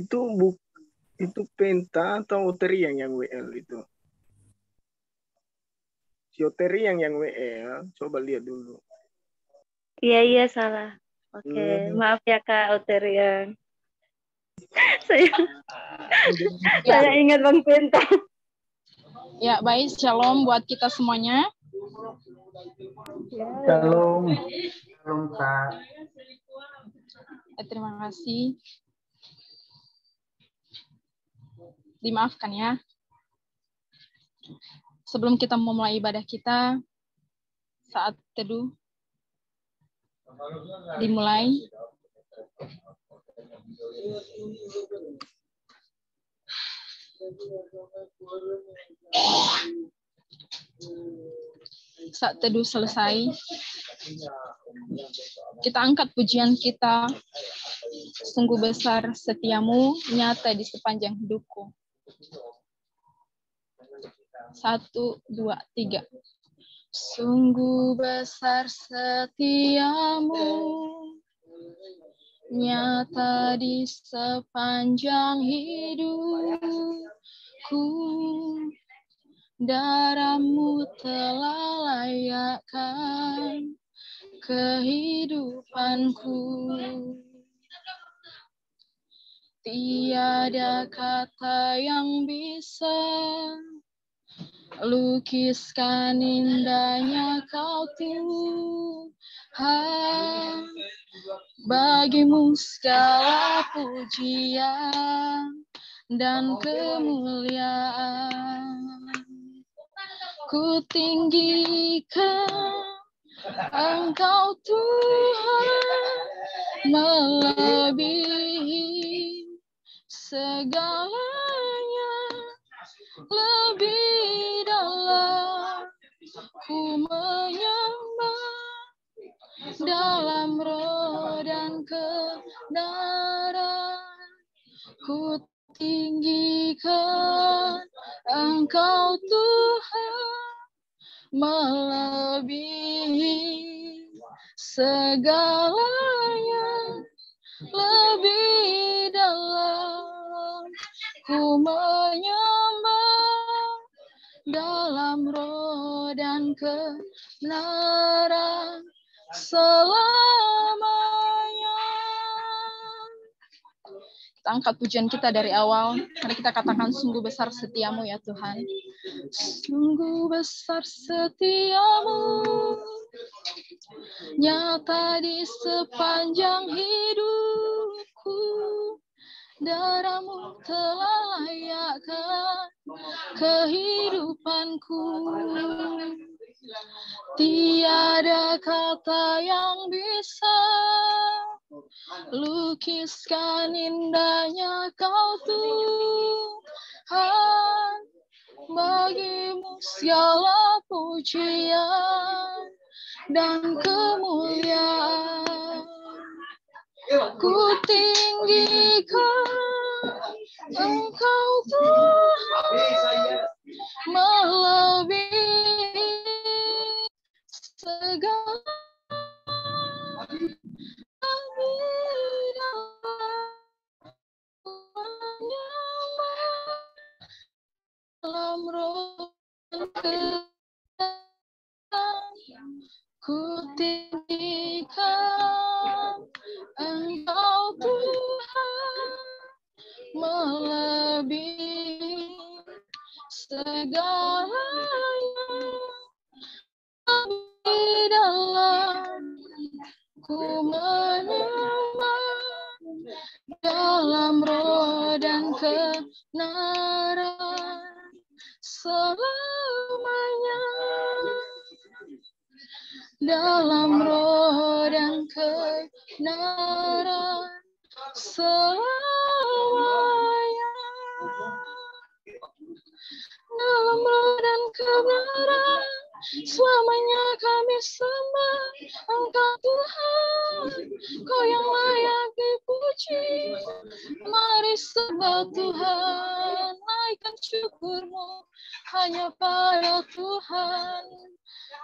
itu itu Penta atau Oteriang yang WL itu? Si Oteriang yang WL, coba lihat dulu. Iya salah. Oke, maaf ya Kak Oterian. saya ingat Bang Penta. Ya, baik. Shalom buat kita semuanya. Shalom. Shalom, Kak. Terima kasih. Dimaafkan ya. Sebelum kita memulai ibadah kita, saat teduh dimulai. Saat teduh selesai, kita angkat pujian kita. Sungguh besar setiamu, nyata di sepanjang hidupku. 1, 2, 3. Sungguh besar setiamu, nyata di sepanjang hidupku. Darahmu telah layakkan kehidupanku. Tiada kata yang bisa lukiskan indahnya Kau Tuhan. Bagimu segala pujian dan kemuliaan. Ku tinggikan Engkau Tuhan, melebihi segalanya, lebih dalam ku menyembah dalam roh dan kebenaran. Ku tinggikan Engkau Tuhan, melebihi segalanya, lebih dalam ku menyembah dalam roh dan kebenaran selamanya. Kita angkat pujian kita dari awal. Mari kita katakan, sungguh besar setiamu ya Tuhan. Sungguh besar setiamu, nyata di sepanjang hidupku. Darahmu telah layakkan kehidupanku. Tiada kata yang bisa lukiskan indahnya Kau Tuhan. Bagimu segala pujian dan kemuliaan. Ku tinggikan Engkau Tuhan, melebihi segala dalam roh ku tinggikan Engkau Tuhan, melebihi segalanya, lebih dalam ku menyembah dalam roh dan kebenaran selamanya. Dalam roh dan kebenaran selamanya. Dalam roh dan kebenaran selamanya kami sembah Engkau Tuhan. Kau yang layak dipuji. Mari sembah Tuhan, naikkan syukurmu hanya pada Tuhan.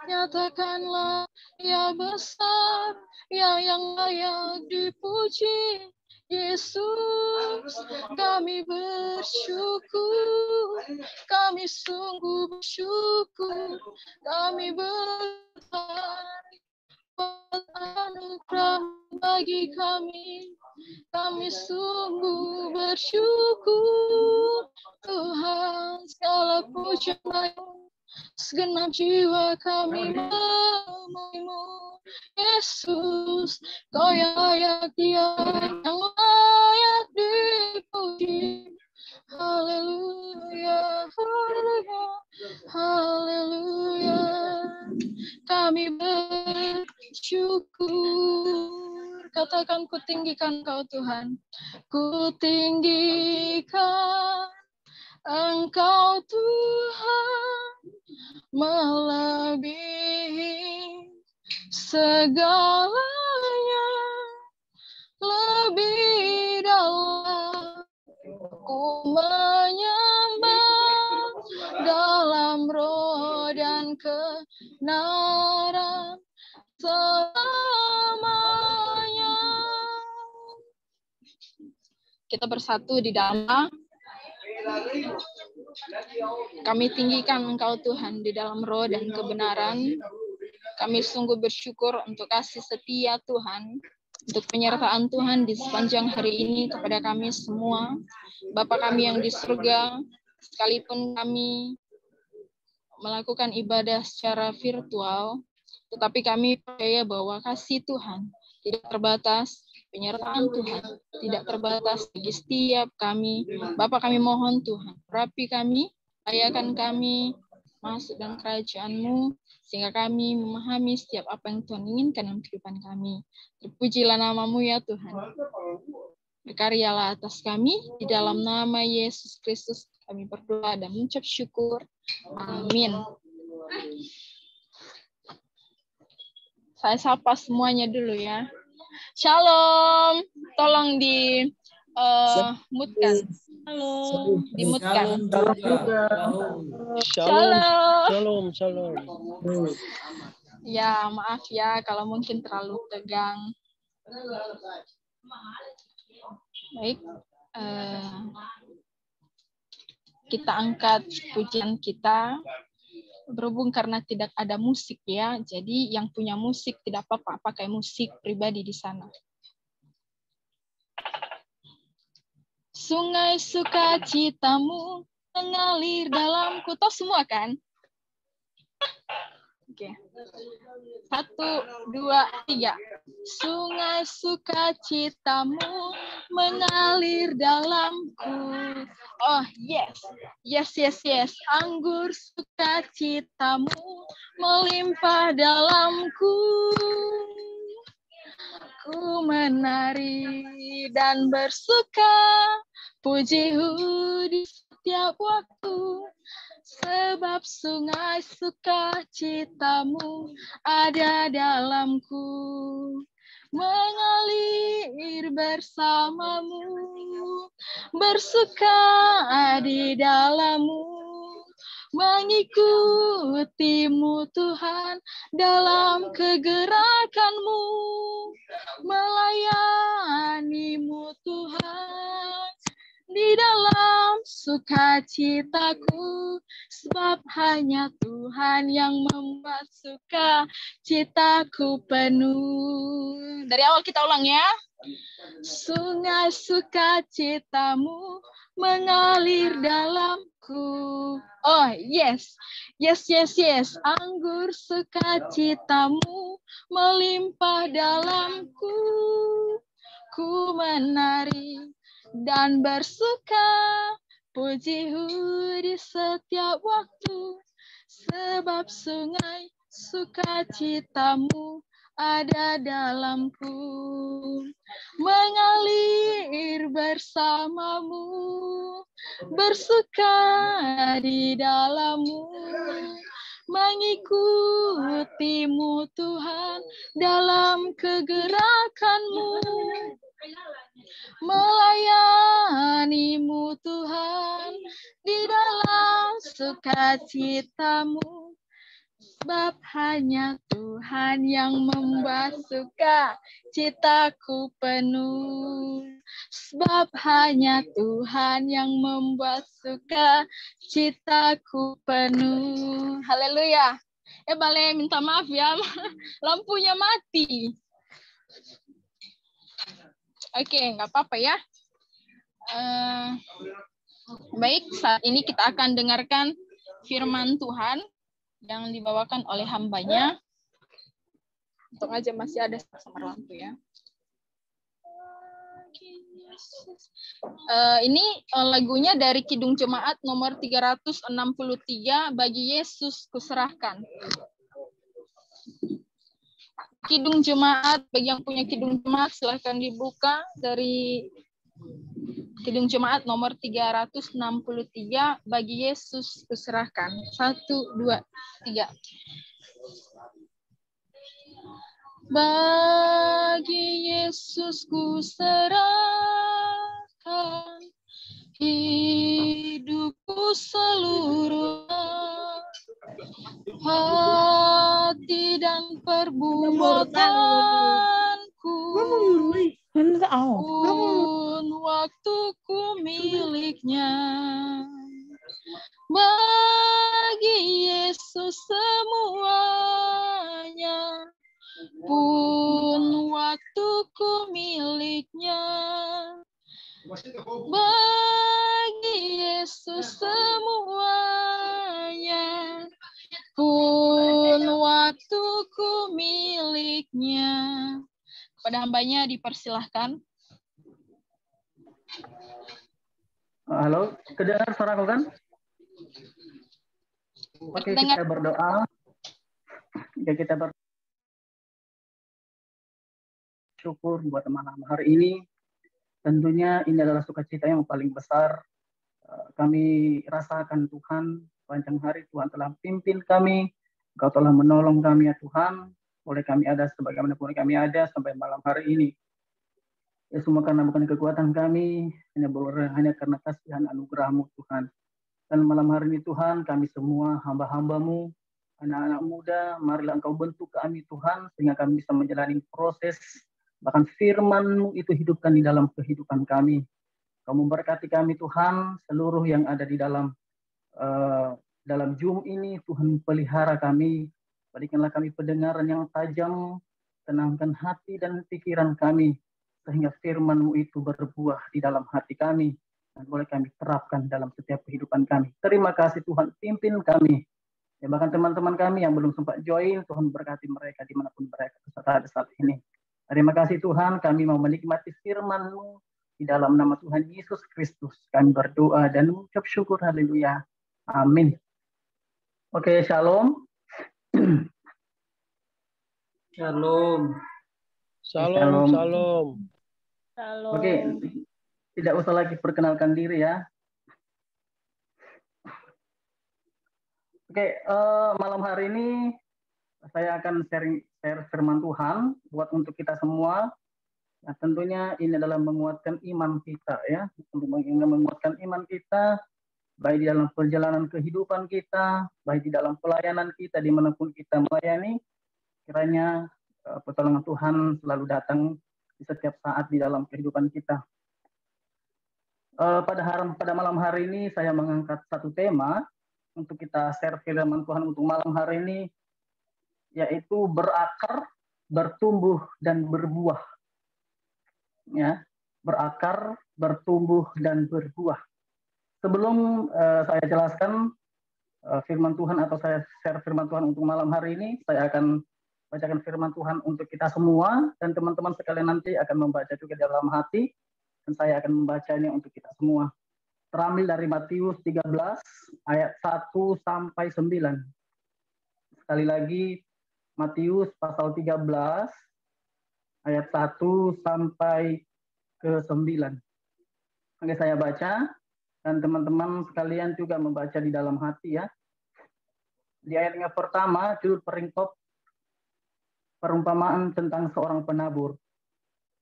Nyatakanlah ya besar, ya yang layak dipuji, Yesus, kami bersyukur, kami sungguh bersyukur, kami bertahan buat anugerah bagi kami. Kami sungguh bersyukur, Tuhan, segala pujian baik, segenap jiwa kami memuji-Mu. Yesus, Kau yang layak yang layak dipuji. Haleluya, haleluya, haleluya. Kami bersyukur. Katakan, ku tinggikan Kau Tuhan. Ku tinggikan Engkau Tuhan, melebihi segalanya, lebih dalam ku menyembah dalam roh dan kebenaran selamanya. Kita bersatu di dalam. Kami tinggikan Engkau Tuhan di dalam roh dan kebenaran. Kami sungguh bersyukur untuk kasih setia Tuhan, untuk penyertaan Tuhan di sepanjang hari ini kepada kami semua. Bapa kami yang di surga, sekalipun kami melakukan ibadah secara virtual, tetapi kami percaya bahwa kasih Tuhan tidak terbatas, penyertaan Tuhan tidak terbatas bagi setiap kami. Bapa, kami mohon Tuhan, urapi kami, layakan kami masuk dalam kerajaan-Mu, sehingga kami memahami setiap apa yang Tuhan inginkan dalam kehidupan kami. Terpujilah nama-Mu ya Tuhan. Berkaryalah atas kami, di dalam nama Yesus Kristus kami berdoa dan mengucap syukur. Amin. Saya sapa semuanya dulu ya. Shalom. Tolong di mute-kan. Halo, di-mute-kan. Shalom. Shalom. Ya, maaf ya kalau mungkin terlalu tegang. Baik. Kita angkat pujian kita. Berhubung karena tidak ada musik ya, jadi yang punya musik tidak apa-apa pakai musik pribadi di sana. Sungai sukacitamu mengalir dalamku. Tahu semua kan? Oke. 1, 2, 3. Sungai sukacitamu mengalir dalamku. Oh, yes. Yes. Anggur sukacitamu melimpah dalamku. Ku menari dan bersuka, puji-Mu di setiap waktu. Sebab sungai sukacitamu ada dalamku, mengalir bersamamu, bersuka di dalam-Mu, mengikuti-Mu Tuhan dalam kegerakan-Mu, melayani-Mu Tuhan di dalam sukacitaku, sebab hanya Tuhan yang membuat sukacitaku penuh. Dari awal kita ulang ya. Sungai sukacitamu mengalir dalamku. Oh, yes. Anggur sukacitamu melimpah dalamku. Ku menari dan bersuka, puji-Mu di setiap waktu, sebab sungai sukacitamu ada dalamku, mengalir bersamamu, bersuka di dalam-Mu, mengikuti-Mu Tuhan dalam kegerakan-Mu, melayani-Mu Tuhan di dalam sukacitamu, Sebab hanya Tuhan yang membuat suka citaku penuh. Sebab hanya Tuhan yang membuat suka citaku penuh. Haleluya. Boleh minta maaf ya, lampunya mati. Oke, nggak apa-apa ya. Baik, saat ini kita akan dengarkan firman Tuhan yang dibawakan oleh hambanya. Untung aja masih ada samar lampu ya. Ini lagunya dari Kidung Jemaat nomor 363, Bagi Yesus Kuserahkan. Kidung Jemaat, bagi yang punya Kidung Jemaat silahkan dibuka dari Kidung Jemaat nomor 363, Bagi Yesus Kuserahkan. 1, 2, 3. Bagi Yesus kuserahkan hidupku seluruhnya, hati dan perbuatanku, pun waktuku miliknya. Bagi Yesus semuanya, pun waktuku miliknya. Bagi Yesus semuanya, pun waktuku miliknya. Kepada hambanya dipersilahkan. Halo, kedengar suaraku kan? Oke, kita berdoa. Ya, kita bersyukur buat malam hari ini. Tentunya ini adalah sukacita yang paling besar. Kami rasakan Tuhan, panjang hari Tuhan telah pimpin kami. Engkau telah menolong kami ya Tuhan. Boleh kami ada sebagaimana pun kami ada sampai malam hari ini. Ya semua karena bukan kekuatan kami, hanya karena kasihan anugerah-Mu Tuhan. Dan malam hari ini Tuhan, kami semua hamba-hamba-Mu, anak-anak muda, marilah Engkau bentuk kami Tuhan, sehingga kami bisa menjalani proses, bahkan firman-Mu itu hidupkan di dalam kehidupan kami. Kau memberkati kami Tuhan, seluruh yang ada di dalam Zoom ini, Tuhan pelihara kami, berikanlah kami pendengaran yang tajam, tenangkan hati dan pikiran kami, sehingga firman-Mu itu berbuah di dalam hati kami, dan boleh kami terapkan dalam setiap kehidupan kami. Terima kasih Tuhan, pimpin kami. Ya, bahkan teman-teman kami yang belum sempat join, Tuhan berkati mereka dimanapun mereka ada saat ini. Terima kasih Tuhan, kami mau menikmati firman-Mu di dalam nama Tuhan Yesus Kristus. Kami berdoa dan mengucap syukur, haleluya. Amin. Oke, shalom. Shalom. Shalom, shalom. Oke, tidak usah lagi perkenalkan diri ya. Oke, malam hari ini saya akan share firman Tuhan buat untuk kita semua. Nah, tentunya ini adalah menguatkan iman kita ya, untuk menguatkan iman kita, baik di dalam perjalanan kehidupan kita, baik di dalam pelayanan kita dimanapun kita melayani. Kiranya pertolongan Tuhan selalu datang di setiap saat di dalam kehidupan kita. Pada malam hari ini saya mengangkat satu tema untuk kita share firman Tuhan untuk malam hari ini, yaitu berakar, bertumbuh dan berbuah. Ya, berakar, bertumbuh dan berbuah. Sebelum saya jelaskan firman Tuhan atau saya share firman Tuhan untuk malam hari ini, saya akan bacakan firman Tuhan untuk kita semua, dan teman-teman sekalian nanti akan membaca juga dalam hati, dan saya akan membacanya untuk kita semua. Terambil dari Matius 13 ayat 1 sampai 9. Sekali lagi, Matius pasal 13 ayat 1 sampai ke 9. Oke, saya baca, dan teman-teman sekalian juga membaca di dalam hati ya. Di ayat yang pertama, judul peringkop perumpamaan tentang seorang penabur.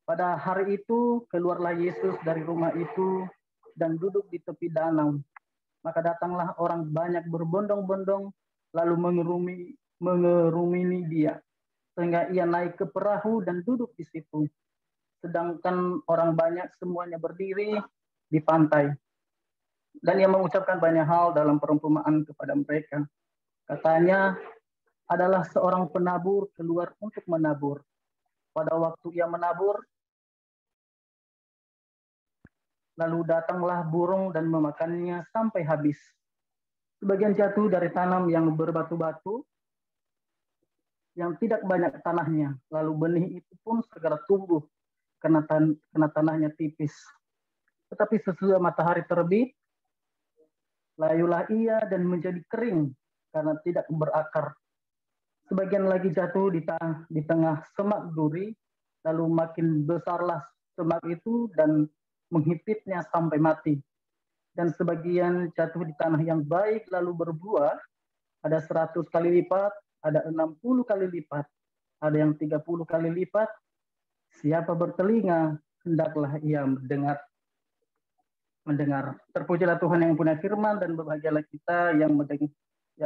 Pada hari itu, keluarlah Yesus dari rumah itu dan duduk di tepi danau. Maka datanglah orang banyak berbondong-bondong, lalu mengerumuni mengerumuni dia, sehingga ia naik ke perahu dan duduk di situ. Sedangkan orang banyak semuanya berdiri di pantai. Dan ia mengucapkan banyak hal dalam perumpamaan kepada mereka. Katanya, adalah seorang penabur keluar untuk menabur. Pada waktu ia menabur, lalu datanglah burung dan memakannya sampai habis. Sebagian jatuh dari tanam yang berbatu-batu, yang tidak banyak tanahnya. Lalu benih itu pun segera tumbuh, karena tanahnya tipis. Tetapi sesudah matahari terbit, layulah ia dan menjadi kering, karena tidak berakar. Sebagian lagi jatuh di tengah semak duri, lalu makin besarlah semak itu dan menghipitnya sampai mati. Dan sebagian jatuh di tanah yang baik lalu berbuah, ada 100 kali lipat, ada 60 kali lipat, ada yang 30 kali lipat. Siapa bertelinga, hendaklah ia mendengar. Terpujilah Tuhan yang punya firman, dan berbahagialah kita yang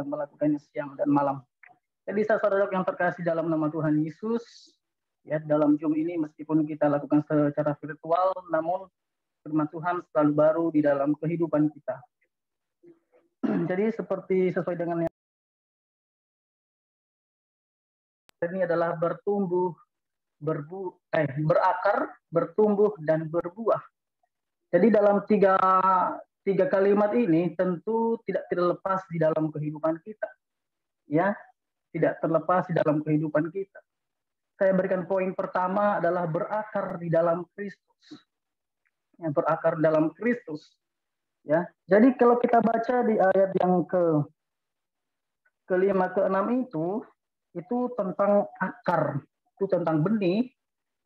melakukannya siang dan malam. Jadi saudara yang terkasih dalam nama Tuhan Yesus, ya dalam Zoom ini meskipun kita lakukan secara virtual, namun firman Tuhan selalu baru di dalam kehidupan kita. Jadi sesuai dengan yang ini adalah berakar, bertumbuh dan berbuah. Jadi dalam tiga kalimat ini tentu tidak terlepas di dalam kehidupan kita, ya tidak terlepas di dalam kehidupan kita. Saya berikan poin pertama adalah berakar di dalam Kristus. Yang berakar dalam Kristus. Ya, jadi kalau kita baca di ayat yang kelima, keenam itu tentang akar, itu tentang benih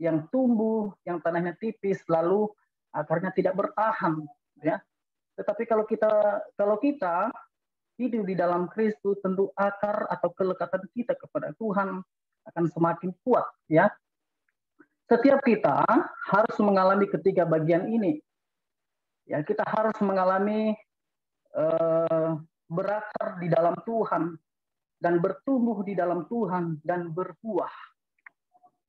yang tumbuh, yang tanahnya tipis, lalu akarnya tidak bertahan. Ya, tetapi kalau kita hidup di dalam Kristus, tentu akar atau kelekatan kita kepada Tuhan akan semakin kuat. Ya, setiap kita harus mengalami ketiga bagian ini. Ya, kita harus mengalami berakar di dalam Tuhan dan bertumbuh di dalam Tuhan dan berbuah.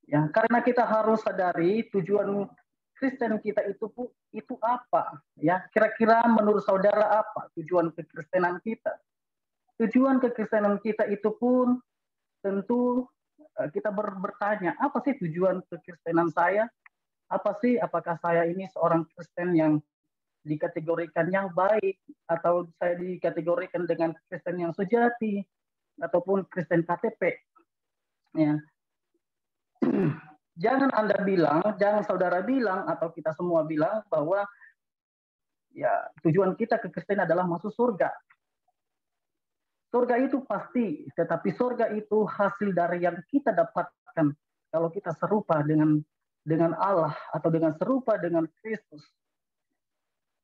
Ya, karena kita harus sadari tujuan Kristen kita itu apa? Ya, kira-kira menurut saudara apa tujuan kekristenan kita? Tujuan kekristenan kita itu pun tentu kita bertanya, apa sih tujuan kekristenan saya? Apa sih, apakah saya ini seorang Kristen yang dikategorikan yang baik, atau saya dikategorikan dengan Kristen yang sejati, ataupun Kristen KTP. Ya. Jangan saudara bilang, atau kita semua bilang bahwa ya tujuan kita ke Kristen adalah masuk surga. Surga itu pasti, tetapi surga itu hasil dari yang kita dapatkan kalau kita serupa dengan Allah atau dengan serupa dengan Kristus.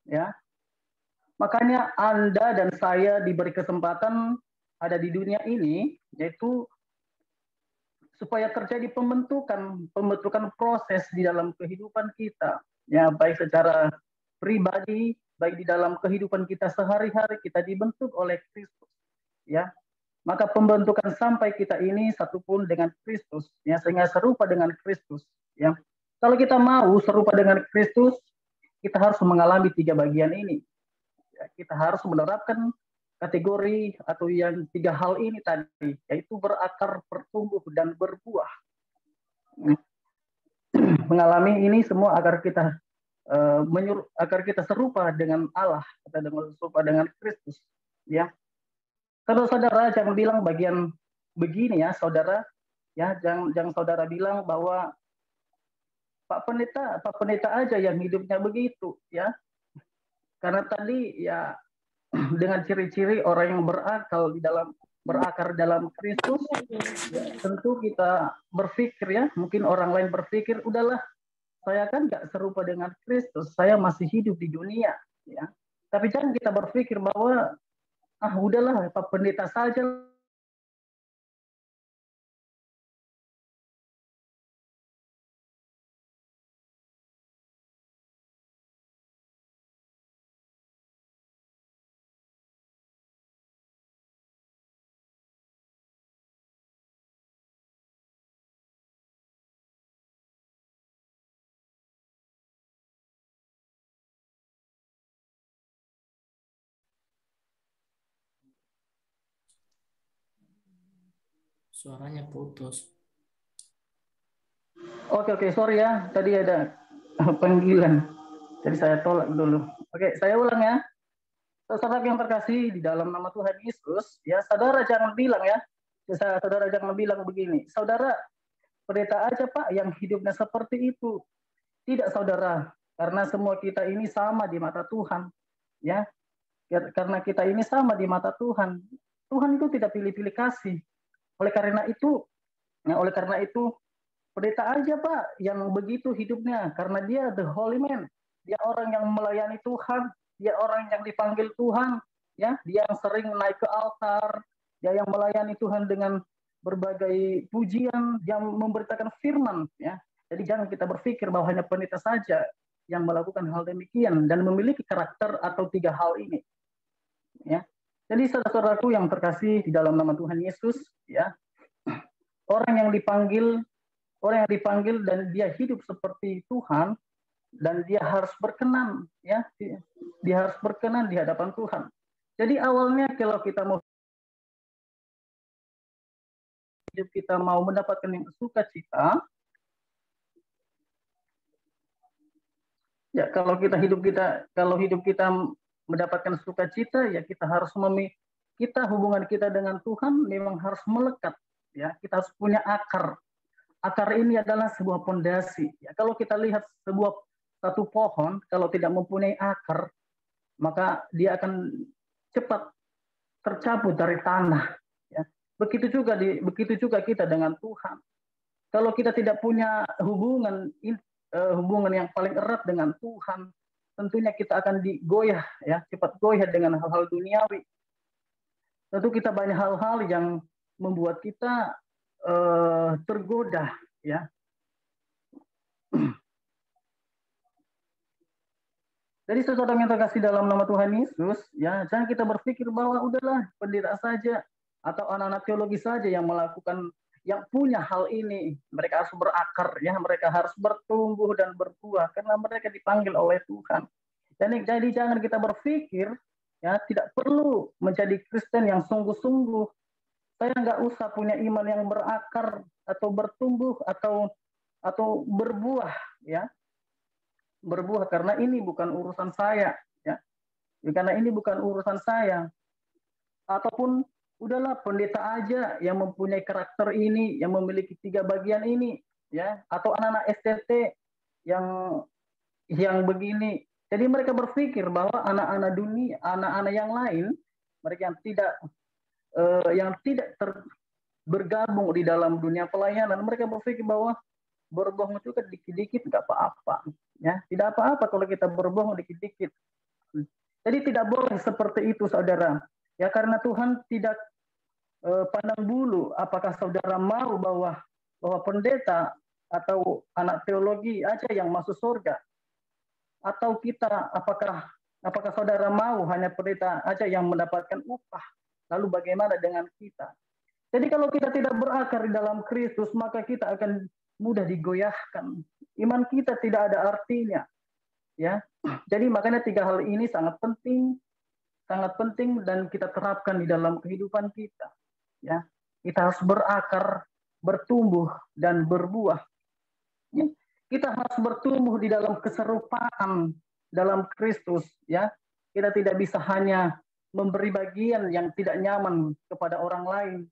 Ya, makanya Anda dan saya diberi kesempatan ada di dunia ini, yaitu supaya terjadi pembentukan proses di dalam kehidupan kita, ya baik secara pribadi, baik di dalam kehidupan kita sehari-hari, kita dibentuk oleh Kristus, ya. Maka pembentukan sampai kita ini satupun dengan Kristus, ya, sehingga serupa dengan Kristus, ya. Kalau kita mau serupa dengan Kristus, kita harus mengalami tiga bagian ini. Ya, kita harus menerapkan kategori atau yang tiga hal ini tadi, yaitu berakar, bertumbuh, dan berbuah. Mengalami ini semua agar kita serupa dengan Allah, atau serupa dengan Kristus. Ya, saudara jangan bilang bagian begini ya, saudara. Ya, jangan saudara bilang bahwa Pak Pendeta aja yang hidupnya begitu, ya. Karena tadi ya dengan ciri-ciri orang yang berakar dalam Kristus, ya, tentu kita berpikir ya, mungkin orang lain berpikir, udahlah, saya kan nggak serupa dengan Kristus, saya masih hidup di dunia, ya. Tapi jangan kita berpikir bahwa udahlah Pak Pendeta saja Suaranya putus. Oke, sorry ya. Tadi ada panggilan. Jadi saya tolak dulu. Oke, saya ulang ya. Saudara yang terkasih di dalam nama Tuhan Yesus, ya saudara jangan bilang ya. Saudara jangan bilang begini. Saudara, pendeta aja Pak yang hidupnya seperti itu. Tidak saudara, karena semua kita ini sama di mata Tuhan. Ya, karena kita ini sama di mata Tuhan. Tuhan itu tidak pilih-pilih kasih. Oleh karena itu, pendeta aja Pak yang begitu hidupnya, karena dia the holy man, dia orang yang melayani Tuhan, dia orang yang dipanggil Tuhan, ya, dia yang sering naik ke altar, dia yang melayani Tuhan dengan berbagai pujian, yang memberitakan firman, ya. Jadi jangan kita berpikir bahwa hanya pendeta saja yang melakukan hal demikian dan memiliki karakter atau 3 hal ini, ya. Jadi saudara-saudaraku yang terkasih di dalam nama Tuhan Yesus, ya, orang yang dipanggil dan dia hidup seperti Tuhan dan dia harus berkenan, ya, dia harus berkenan di hadapan Tuhan. Jadi awalnya kalau kita mau hidup kita mau mendapatkan yang sukacita, ya kalau hidup kita mendapatkan sukacita, ya kita harus hubungan kita dengan Tuhan memang harus melekat, ya, kita harus punya akar. Akar ini adalah sebuah pondasi. Ya, kalau kita lihat satu pohon, kalau tidak mempunyai akar, maka dia akan cepat tercabut dari tanah. Ya. Begitu juga kita dengan Tuhan. Kalau kita tidak punya hubungan yang paling erat dengan Tuhan, tentunya kita akan digoyah, ya, cepat goyah dengan hal-hal duniawi. Tentu kita banyak hal-hal yang membuat kita tergoda, ya. Jadi saudara yang terkasih dalam nama Tuhan Yesus, ya, jangan kita berpikir bahwa udahlah pendeta saja atau anak-anak teologi saja yang melakukan, yang punya hal ini. Mereka harus berakar, ya, mereka harus bertumbuh dan berbuah karena mereka dipanggil oleh Tuhan. Jadi jangan kita berpikir, ya, tidak perlu menjadi Kristen yang sungguh-sungguh. Saya nggak usah punya iman yang berakar atau bertumbuh atau berbuah, ya, berbuah karena ini bukan urusan saya, ya, karena ini bukan urusan saya. Ataupun udahlah pendeta aja yang mempunyai karakter ini, yang memiliki 3 bagian ini, ya, atau anak-anak STT yang begini. Jadi mereka berpikir bahwa anak-anak dunia, anak-anak yang lain, mereka yang tidak bergabung di dalam dunia pelayanan, mereka berpikir bahwa berbohong juga dikit-dikit nggak apa-apa, ya, tidak apa-apa kalau kita berbohong dikit-dikit. Jadi tidak boleh seperti itu, saudara, ya, karena Tuhan tidak pandang bulu apakah saudara mau bahwa pendeta atau anak teologi aja yang masuk surga, atau kita apakah saudara mau hanya pendeta aja yang mendapatkan upah. Lalu bagaimana dengan kita? Jadi kalau kita tidak berakar di dalam Kristus, maka kita akan mudah digoyahkan. Iman kita tidak ada artinya. Ya. Jadi makanya 3 hal ini sangat penting dan kita terapkan di dalam kehidupan kita. Ya. Kita harus berakar, bertumbuh dan berbuah. Ya. Kita harus bertumbuh di dalam keserupaan dalam Kristus. Ya. Kita tidak bisa hanya memberi bagian yang tidak nyaman kepada orang lain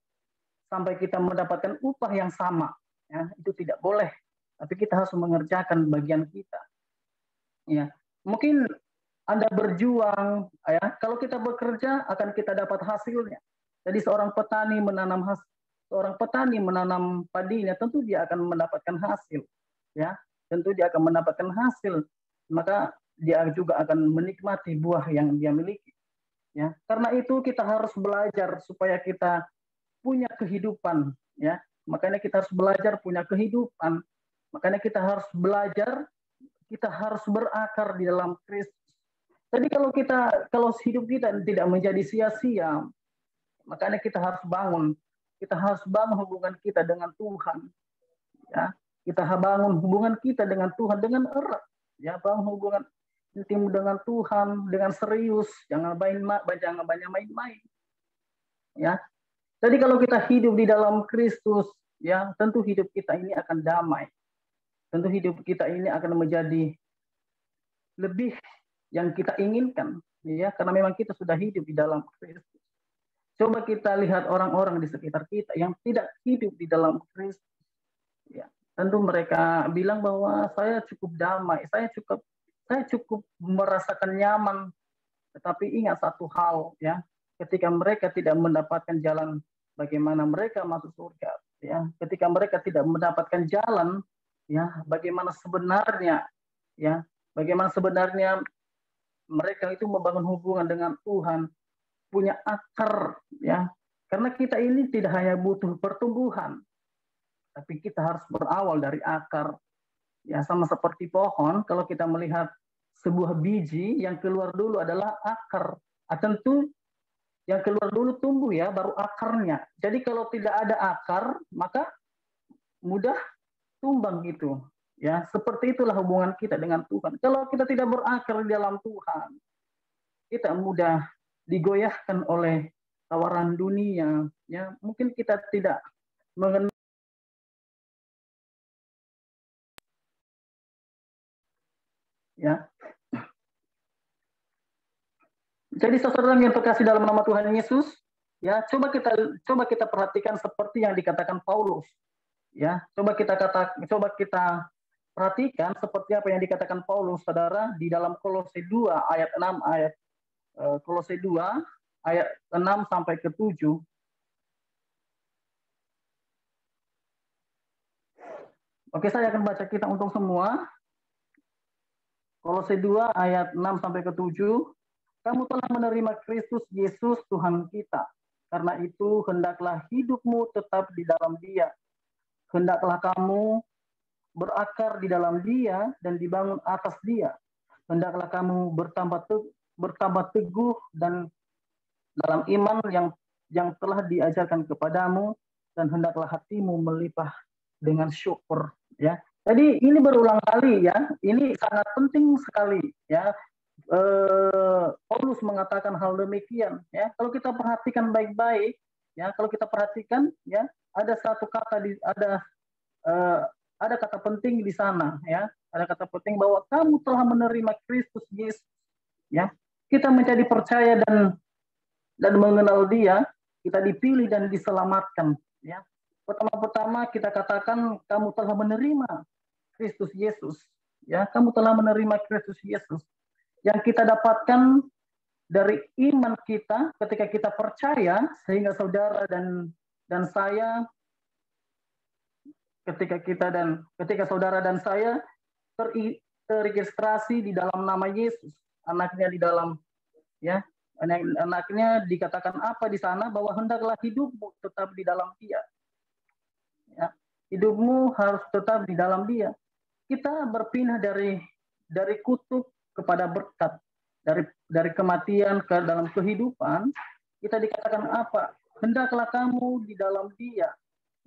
sampai kita mendapatkan upah yang sama, ya, itu tidak boleh. Tapi kita harus mengerjakan bagian kita, ya. Mungkin Anda berjuang, ya, kalau kita bekerja akan kita dapat hasilnya. Jadi seorang petani menanam padinya, tentu dia akan mendapatkan hasil, ya, tentu dia akan mendapatkan hasil, maka dia juga akan menikmati buah yang dia miliki. Ya, karena itu kita harus belajar supaya kita punya kehidupan, ya. Makanya kita harus belajar punya kehidupan. Makanya kita harus belajar, kita harus berakar di dalam Kristus. Jadi kalau hidup kita tidak menjadi sia-sia, makanya kita harus bangun hubungan kita dengan Tuhan. Ya, kita bangun hubungan kita dengan Tuhan dengan erat. Ya, bangun hubungan intim dengan Tuhan dengan serius, jangan banyak main-main. Ya. Jadi kalau kita hidup di dalam Kristus, ya tentu hidup kita ini akan damai. Tentu hidup kita ini akan menjadi lebih yang kita inginkan, ya, karena memang kita sudah hidup di dalam Kristus. Coba kita lihat orang-orang di sekitar kita yang tidak hidup di dalam Kristus. Ya, tentu mereka bilang bahwa saya cukup damai, saya cukup merasakan nyaman. Tetapi ingat satu hal, ya, ketika mereka tidak mendapatkan jalan bagaimana mereka masuk surga, ya, ketika mereka tidak mendapatkan jalan, ya, bagaimana sebenarnya mereka itu membangun hubungan dengan Tuhan, punya akar, ya. Karena kita ini tidak hanya butuh pertumbuhan, tapi kita harus berawal dari akar. Ya, sama seperti pohon, kalau kita melihat sebuah biji yang keluar dulu adalah akar. Tentu yang keluar dulu tumbuh, ya, baru akarnya. Jadi kalau tidak ada akar, maka mudah tumbang gitu. Ya, seperti itulah hubungan kita dengan Tuhan. Kalau kita tidak berakar di dalam Tuhan, kita mudah digoyahkan oleh tawaran dunia, ya. Mungkin kita tidak mengenal, ya. Jadi saudara yang terkasih dalam nama Tuhan Yesus, ya, coba kita perhatikan seperti yang dikatakan Paulus, ya. Coba kita perhatikan seperti apa yang dikatakan Paulus, saudara, di dalam Kolose 2 ayat 6 Kolose 2 ayat 6 sampai ke 7. Oke, saya akan baca kita untuk semua. Kolose 2 ayat 6 sampai ke 7. Kamu telah menerima Kristus Yesus Tuhan kita. Karena itu hendaklah hidupmu tetap di dalam Dia. Hendaklah kamu berakar di dalam Dia dan dibangun atas Dia. Hendaklah kamu bertambah teguh dan dalam iman yang telah diajarkan kepadamu, dan hendaklah hatimu melimpah dengan syukur, ya. Jadi ini berulang kali, ya. Ini sangat penting sekali, ya. Paulus mengatakan hal demikian, ya. Kalau kita perhatikan baik-baik, ya, kalau kita perhatikan, ya, ada satu kata ada kata penting di sana, ya. Ada kata penting bahwa kamu telah menerima Kristus Yesus, ya. Kita menjadi percaya dan mengenal Dia, kita dipilih dan diselamatkan, ya. Pertama-tama kita katakan kamu telah menerima Kristus Yesus, ya. Kamu telah menerima Kristus Yesus. Yang kita dapatkan dari iman kita ketika kita percaya, sehingga saudara dan saya, ketika saudara dan saya terregistrasi di dalam nama Yesus, anaknya di dalam, ya, anaknya, dikatakan apa di sana, bahwa hendaklah hidupmu tetap di dalam Dia, ya. Hidupmu harus tetap di dalam Dia. Kita berpindah dari kutuk kepada berkat, dari kematian ke dalam kehidupan. Kita dikatakan apa? Hendaklah kamu di dalam Dia,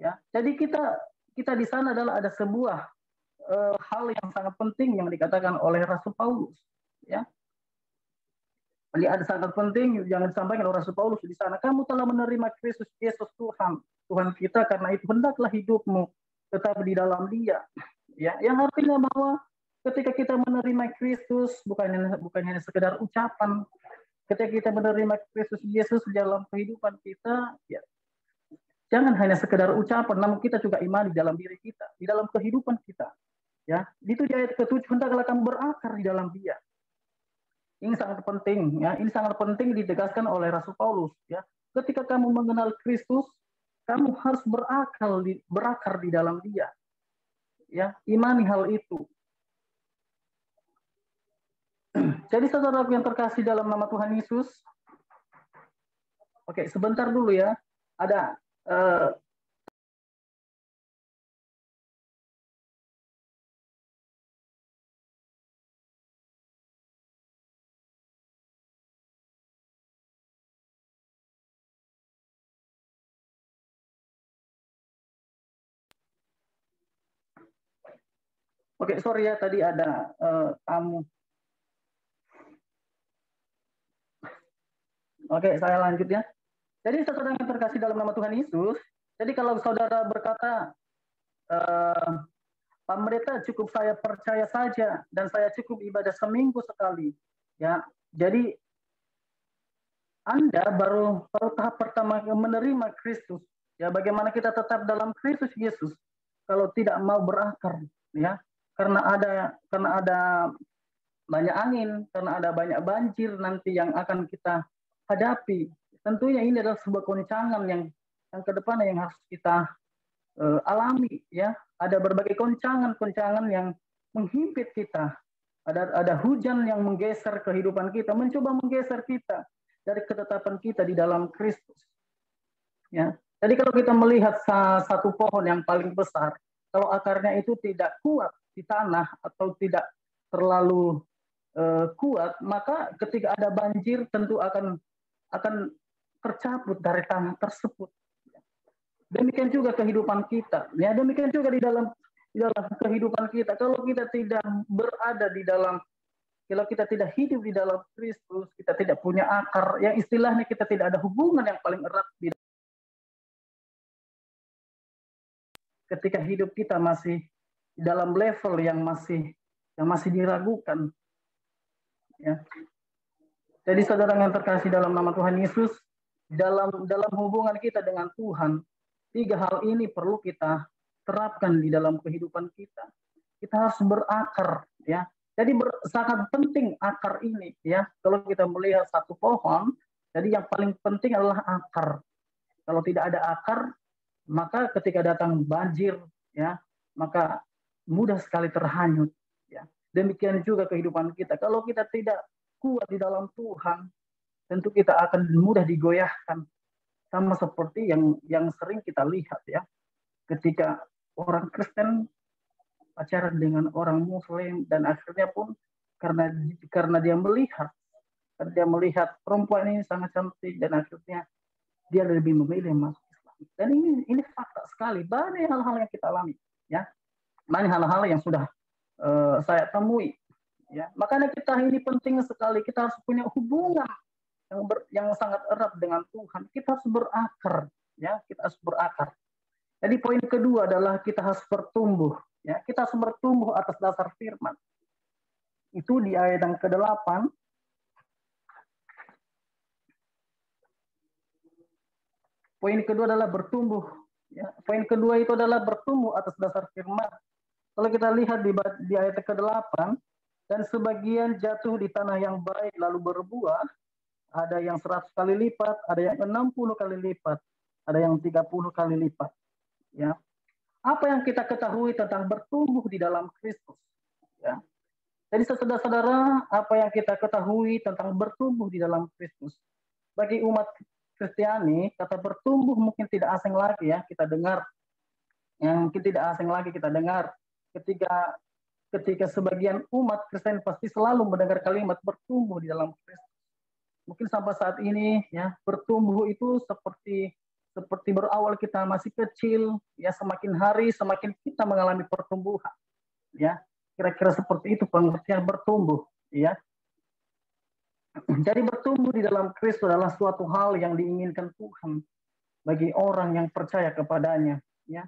ya. Jadi kita di sana adalah ada sebuah hal yang sangat penting yang dikatakan oleh Rasul Paulus, ya. Jadi ada sangat penting yang disampaikan oleh Rasul Paulus di sana. Kamu telah menerima Kristus Yesus Tuhan kita, karena itu hendaklah hidupmu tetap di dalam Dia, ya. Yang artinya bahwa ketika kita menerima Kristus bukan hanya sekedar ucapan. Ketika kita menerima Kristus Yesus dalam kehidupan kita, ya, jangan hanya sekedar ucapan, namun kita juga imani dalam diri kita, di dalam kehidupan kita, ya. Itu di ayat ke-7, hendaklah kamu berakar di dalam Dia. Ini sangat penting, ya. Ini sangat penting ditegaskan oleh Rasul Paulus, ya. Ketika kamu mengenal Kristus, kamu harus berakar di dalam Dia, ya. Imani hal itu. Jadi saudara yang terkasih dalam nama Tuhan Yesus, oke, sebentar dulu, ya. Ada oke, sorry, ya, tadi ada tamu. Oke, saya lanjut, ya. Jadi saudara yang terkasih dalam nama Tuhan Yesus, jadi kalau saudara berkata, Pak Pendeta, cukup saya percaya saja dan saya cukup ibadah seminggu sekali, ya. Jadi Anda baru tahap pertama menerima Kristus, ya. Bagaimana kita tetap dalam Kristus Yesus kalau tidak mau berakar, ya? Karena ada banyak angin, karena ada banyak banjir nanti yang akan kita hadapi. Tentunya ini adalah sebuah goncangan yang ke depan yang harus kita alami, ya. Ada berbagai goncangan yang menghimpit kita. Ada hujan yang menggeser kehidupan kita, mencoba menggeser kita dari ketetapan kita di dalam Kristus. Ya. Jadi kalau kita melihat satu pohon yang paling besar, kalau akarnya itu tidak kuat di tanah atau tidak terlalu kuat, maka ketika ada banjir tentu akan tercabut dari tanah tersebut. Demikian juga kehidupan kita, ya. Demikian juga di dalam kehidupan kita. Kalau kita tidak berada di dalam, kalau kita tidak hidup di dalam Kristus, kita tidak punya akar, yang istilahnya kita tidak ada hubungan yang paling erat di ketika hidup kita masih dalam level yang masih diragukan. Ya. Jadi saudara yang terkasih dalam nama Tuhan Yesus, dalam hubungan kita dengan Tuhan, 3 hal ini perlu kita terapkan di dalam kehidupan kita. Kita harus berakar, ya. Jadi sangat penting akar ini, ya. Kalau kita melihat satu pohon, jadi yang paling penting adalah akar. Kalau tidak ada akar, maka ketika datang banjir, ya, maka mudah sekali terhanyut, ya. Demikian juga kehidupan kita. Kalau kita tidak kuat di dalam Tuhan, tentu kita akan mudah digoyahkan. Sama seperti yang sering kita lihat, ya. Ketika orang Kristen pacaran dengan orang Muslim dan akhirnya pun karena dia melihat perempuan ini sangat cantik dan akhirnya dia lebih memilih masuk Islam. Dan ini fakta sekali. Banyak hal-hal yang kita alami, ya. Banyak hal-hal yang sudah saya temui, ya. Makanya kita ini penting sekali, kita harus punya hubungan yang sangat erat dengan Tuhan. Kita harus berakar, ya. Kita harus berakar. Jadi poin kedua adalah kita harus bertumbuh, ya. Kita harus bertumbuh atas dasar firman. Itu di ayat yang ke-8. Poin kedua adalah bertumbuh, ya. Poin kedua itu adalah bertumbuh atas dasar firman. Kalau kita lihat di ayat ke-8, dan sebagian jatuh di tanah yang baik lalu berbuah, ada yang 100 kali lipat, ada yang 60 kali lipat, ada yang 30 kali lipat. Ya. Apa yang kita ketahui tentang bertumbuh di dalam Kristus? Ya. Jadi saudara-saudara, apa yang kita ketahui tentang bertumbuh di dalam Kristus? Bagi umat Kristiani, kata bertumbuh mungkin tidak asing lagi, ya, kita dengar. Yang mungkin tidak asing lagi kita dengar ketika sebagian umat Kristen pasti selalu mendengar kalimat bertumbuh di dalam Kristus. Mungkin sampai saat ini, ya, bertumbuh itu seperti berawal kita masih kecil, ya, semakin hari semakin kita mengalami pertumbuhan, ya. Kira-kira seperti itu pengertian bertumbuh, ya. Jadi bertumbuh di dalam Kristus adalah suatu hal yang diinginkan Tuhan bagi orang yang percaya kepadanya, ya.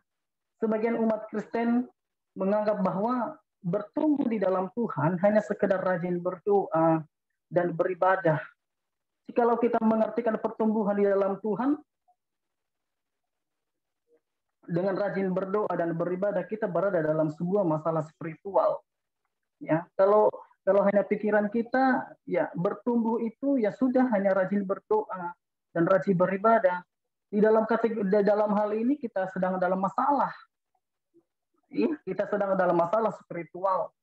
Sebagian umat Kristen menganggap bahwa bertumbuh di dalam Tuhan hanya sekedar rajin berdoa dan beribadah. Jikalau kita mengartikan pertumbuhan di dalam Tuhan dengan rajin berdoa dan beribadah, kita berada dalam sebuah masalah spiritual. Ya, kalau hanya pikiran kita, ya, bertumbuh itu ya sudah hanya rajin berdoa dan rajin beribadah. Di dalam hal ini kita sedang dalam masalah. Kita sedang dalam masalah spiritual,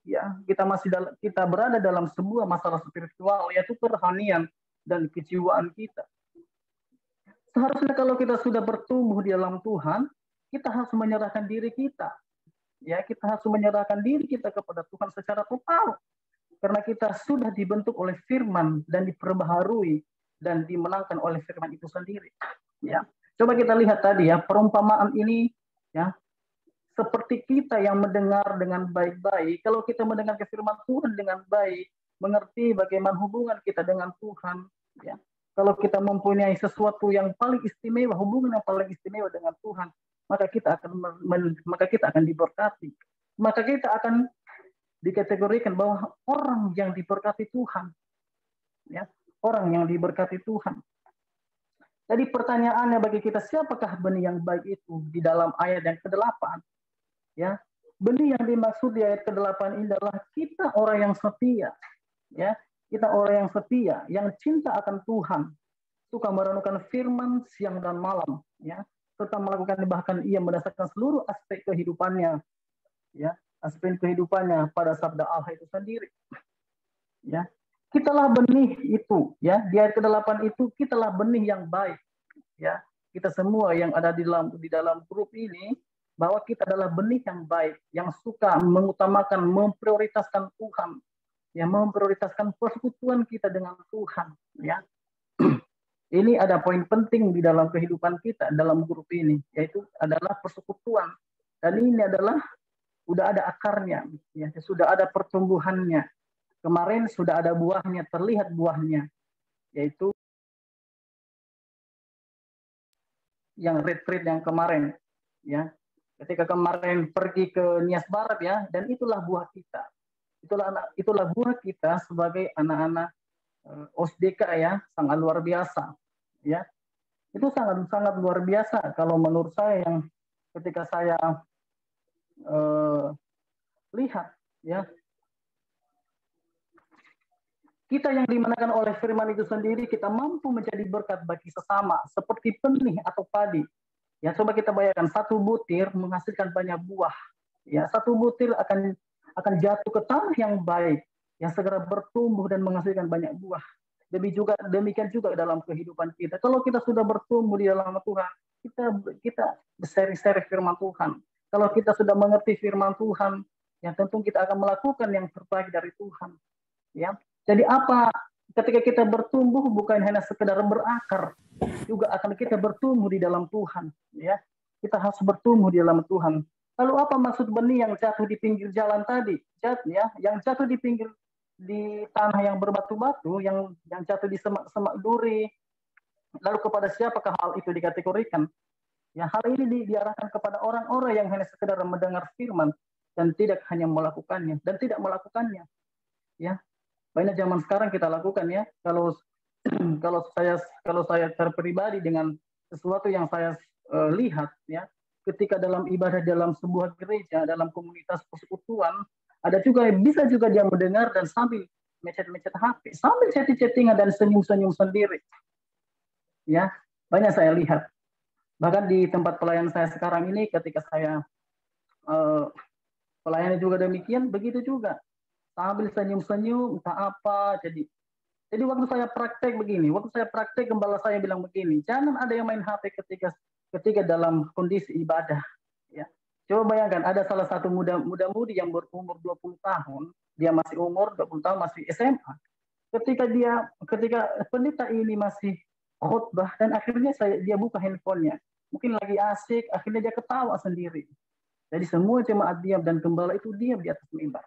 ya. Kita berada dalam sebuah masalah spiritual, yaitu kerohanian dan kejiwaan kita. Seharusnya kalau kita sudah bertumbuh di dalam Tuhan, kita harus menyerahkan diri kita, ya. Kita harus menyerahkan diri kita kepada Tuhan secara total, karena kita sudah dibentuk oleh Firman dan diperbaharui dan dimenangkan oleh Firman itu sendiri, ya. Coba kita lihat tadi, ya, perumpamaan ini, ya. Seperti kita yang mendengar dengan baik-baik, kalau kita mendengar firman Tuhan dengan baik, mengerti bagaimana hubungan kita dengan Tuhan, ya. kalau kita mempunyai sesuatu yang paling istimewa, hubungan yang paling istimewa dengan Tuhan, maka kita akan diberkati. Maka kita akan dikategorikan bahwa orang yang diberkati Tuhan, ya, orang yang diberkati Tuhan. Jadi pertanyaannya bagi kita, siapakah benih yang baik itu di dalam ayat yang ke-8? Ya, benih yang dimaksud di ayat ke-8 ini adalah kita orang yang setia, ya, kita orang yang setia, yang cinta akan Tuhan, suka merenungkan firman siang dan malam, ya, serta melakukan bahkan ia mendasarkan seluruh aspek kehidupannya, ya, aspek kehidupannya pada sabda Allah itu sendiri, ya. Kitalah benih itu, ya, di ayat ke-8 itu kitalah benih yang baik, ya. Kita semua yang ada di dalam grup ini, bahwa kita adalah benih yang baik, yang suka mengutamakan, memprioritaskan Tuhan, ya, memprioritaskan persekutuan kita dengan Tuhan, ya. Ini ada poin penting di dalam kehidupan kita dalam grup ini, yaitu adalah persekutuan. Dan ini adalah sudah ada akarnya, ya, sudah ada pertumbuhannya. Kemarin sudah ada buahnya, terlihat buahnya, yaitu yang retreat yang kemarin, ya. Ketika kemarin pergi ke Nias Barat, ya, dan itulah buah kita. Itulah buah kita sebagai anak-anak OSDK, ya, sangat luar biasa, ya. Itu sangat luar biasa kalau menurut saya, yang ketika saya lihat, ya, kita yang dimanakan oleh firman itu sendiri, kita mampu menjadi berkat bagi sesama, seperti benih atau padi. Ya, coba kita bayangkan, satu butir menghasilkan banyak buah. Ya, satu butir akan jatuh ke tanah yang baik, yang segera bertumbuh dan menghasilkan banyak buah. Demikian juga dalam kehidupan kita. Kalau kita sudah bertumbuh di dalam Tuhan, kita berseri-seri firman Tuhan. Kalau kita sudah mengerti firman Tuhan, ya tentu kita akan melakukan yang terbaik dari Tuhan. Ya. Jadi ketika kita bertumbuh bukan hanya sekedar berakar, juga akan kita bertumbuh di dalam Tuhan, ya. Kita harus bertumbuh di dalam Tuhan. Lalu apa maksud benih yang jatuh di pinggir jalan tadi? Yang jatuh di tanah yang berbatu-batu, yang jatuh di semak-semak duri. Lalu kepada siapakah hal itu dikategorikan? Ya, hal ini diarahkan kepada orang-orang yang hanya sekedar mendengar firman dan tidak hanya melakukannya dan tidak melakukannya. Ya. Banyak zaman sekarang kita lakukan, ya. Kalau saya secara pribadi dengan sesuatu yang saya lihat, ya, ketika dalam ibadah dalam sebuah gereja, dalam komunitas persekutuan, bisa juga dia mendengar dan sambil mecet-mecet HP, sambil chatting-chattingan dan senyum-senyum sendiri. Ya, banyak saya lihat. Bahkan di tempat pelayan saya sekarang ini, ketika saya pelayani juga demikian, begitu juga. Sambil senyum-senyum, entah apa. Jadi waktu saya praktek begini, gembala saya bilang begini, jangan ada yang main HP ketika dalam kondisi ibadah. Ya. Coba bayangkan, ada salah satu muda-mudi yang berumur 20 tahun, dia masih umur 20 tahun, masih SMA. Ketika pendeta ini masih khotbah, dan akhirnya dia buka handphonenya, mungkin lagi asik, akhirnya dia ketawa sendiri. Jadi semua jemaat diam dan gembala itu diam di atas mimbar.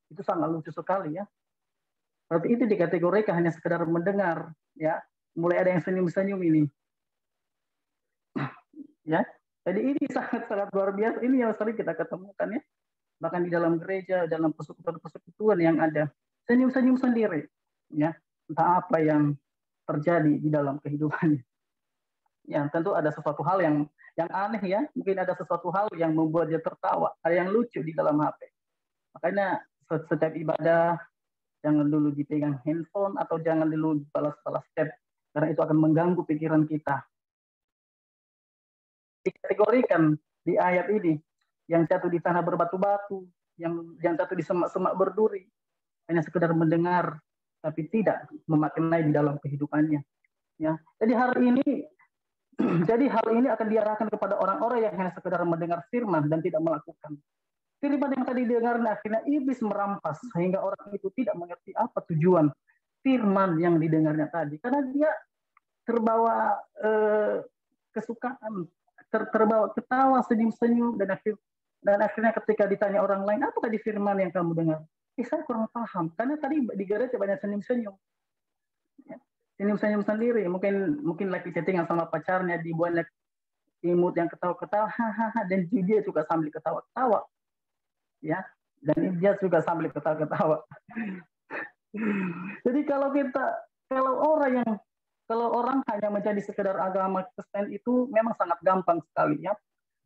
Itu sangat lucu sekali, ya. Berarti itu dikategorikan hanya sekedar mendengar, ya. Mulai ada yang senyum-senyum ini. Ya. Jadi ini sangat luar biasa. Ini yang sering kita ketemukan, ya. Bahkan di dalam gereja, dalam persekutuan yang ada. Senyum-senyum sendiri, ya. Entah apa yang terjadi di dalam kehidupannya. Ya, tentu ada sesuatu hal yang aneh, ya. Mungkin ada sesuatu hal yang membuat dia tertawa. Ada yang lucu di dalam HP. Makanya setiap ibadah jangan dulu dipegang handphone atau jangan dulu balas-balas chat, karena itu akan mengganggu pikiran kita. Dikategorikan di ayat ini, yang jatuh di tanah berbatu-batu, yang jatuh di semak-semak berduri, hanya sekedar mendengar tapi tidak memaknai di dalam kehidupannya. Ya, jadi hal ini akan diarahkan kepada orang-orang yang hanya sekedar mendengar firman dan tidak melakukan. Firman yang tadi didengar, akhirnya iblis merampas sehingga orang itu tidak mengerti apa tujuan firman yang didengarnya tadi, karena dia terbawa kesukaan, terbawa ketawa, senyum-senyum, dan akhirnya ketika ditanya orang lain, apa tadi firman yang kamu dengar? Saya kurang paham, karena tadi di gereja banyak senyum-senyum. Ya. senyum-senyum sendiri. Mungkin lagi chattingan sama pacarnya, dibuatnya imut yang ketawa-ketawa, hahaha, dan dia juga sambil ketawa-ketawa, ya. Dan dia juga sambil ketawa-ketawa. Jadi kalau orang hanya menjadi sekedar agama Kristen itu memang sangat gampang sekali, ya.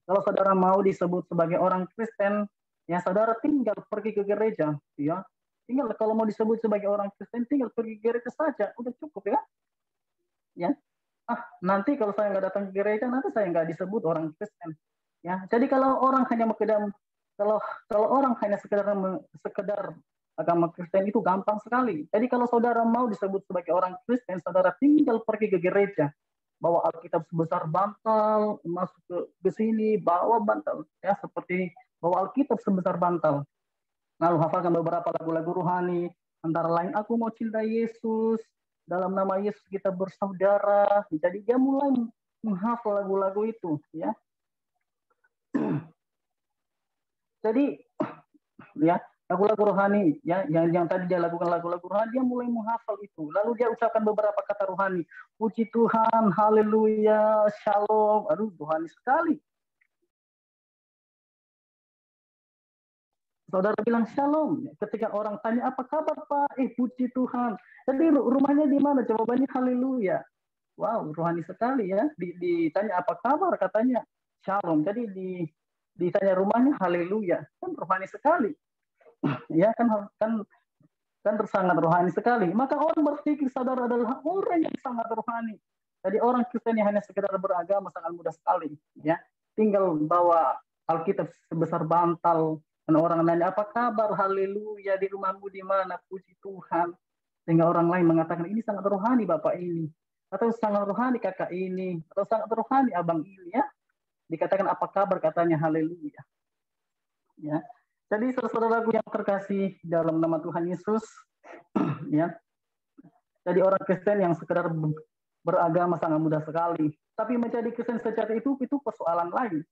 Kalau saudara mau disebut sebagai orang Kristen, ya saudara tinggal pergi ke gereja, ya. Tinggal kalau mau disebut sebagai orang Kristen, tinggal pergi ke gereja saja, udah cukup, ya. Ya. Nanti kalau saya nggak datang ke gereja, nanti saya nggak disebut orang Kristen. Ya. Jadi kalau orang hanya kalau orang hanya sekedar agama Kristen itu gampang sekali. Jadi kalau saudara mau disebut sebagai orang Kristen, saudara tinggal pergi ke gereja, bawa Alkitab sebesar bantal, masuk ke sini, bawa bantal, ya seperti bawa Alkitab sebesar bantal. Lalu hafalkan beberapa lagu-lagu rohani, antara lain aku mau cinta Yesus, dalam nama Yesus kita bersaudara. Jadi dia mulai menghafal lagu-lagu itu, ya. Jadi ya lagu-lagu rohani, ya yang tadi dia lakukan lagu-lagu rohani, dia mulai menghafal itu. Lalu dia ucapkan beberapa kata rohani, puji Tuhan, haleluya, shalom. Aduh, rohani sekali. Saudara bilang shalom. Ketika orang tanya, apa kabar Pak? Puji Tuhan. Jadi rumahnya di mana? Jawabannya haleluya. Wow, rohani sekali, ya. Ditanya apa kabar? Katanya shalom. Jadi ditanya rumahnya haleluya. Kan rohani sekali. Ya kan sangat rohani sekali. Maka orang berpikir saudara adalah orang yang sangat rohani. Jadi orang Kristen yang hanya sekedar beragama sangat mudah sekali, ya. Tinggal bawa Alkitab sebesar bantal, dan orang nanya apa kabar, haleluya, di rumahmu di mana, puji Tuhan. Sehingga orang lain mengatakan ini sangat rohani bapak ini, atau sangat rohani kakak ini, atau sangat rohani abang ini, ya. Dikatakan apa kabar, katanya haleluya. Ya. Jadi saudaraku yang terkasih dalam nama Tuhan Yesus, ya. Jadi orang Kristen yang sekedar beragama sangat mudah sekali. Tapi menjadi Kristen sejati itu persoalan lain.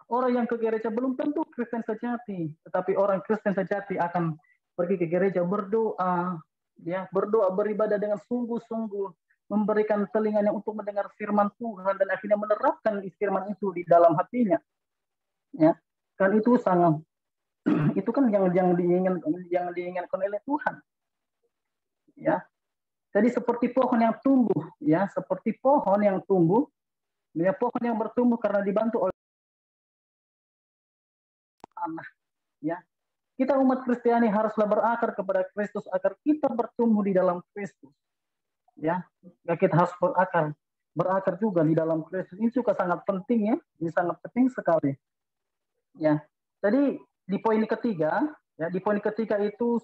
Orang yang ke gereja belum tentu Kristen sejati, tetapi orang Kristen sejati akan pergi ke gereja berdoa, ya, beribadah dengan sungguh-sungguh, memberikan telinganya untuk mendengar firman Tuhan dan akhirnya menerapkan firman itu di dalam hatinya. Ya, kan itu sangat itu kan yang diinginkan oleh Tuhan. Ya. Jadi seperti pohon yang tumbuh, ya, seperti pohon yang tumbuh, ya, pohon yang bertumbuh karena dibantu oleh tanah, ya. Kita umat Kristiani haruslah berakar kepada Kristus agar kita bertumbuh di dalam Kristus. Ya, kita harus berakar juga di dalam Kristus. Ini juga sangat penting, ya. Ini sangat penting sekali. Ya. Jadi di poin ketiga, ya, di poin ketiga itu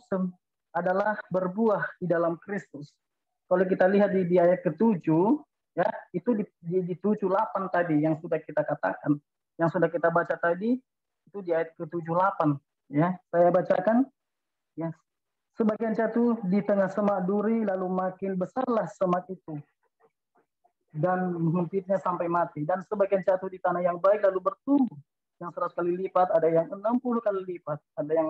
adalah berbuah di dalam Kristus. Kalau kita lihat di ayat ke-7, ya, itu di 7-8 tadi yang sudah kita katakan, yang sudah kita baca tadi, itu di ayat ke-7-8, ya. Saya bacakan, ya. Sebagian jatuh di tengah semak duri, lalu makin besarlah semak itu dan menghempitnya sampai mati. Dan sebagian jatuh di tanah yang baik, lalu bertumbuh, yang 100 kali lipat, ada yang 60 kali lipat, ada yang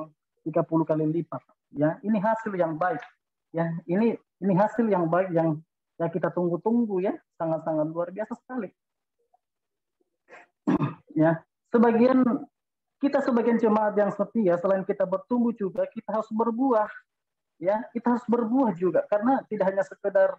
30 kali lipat. Ya, ini hasil yang baik. Ya, ini hasil yang baik yang kita tunggu-tunggu, ya, sangat-sangat luar biasa sekali. Ya, sebagian jemaat yang setia, selain kita bertumbuh juga kita harus berbuah, ya, kita harus berbuah juga, karena tidak hanya sekedar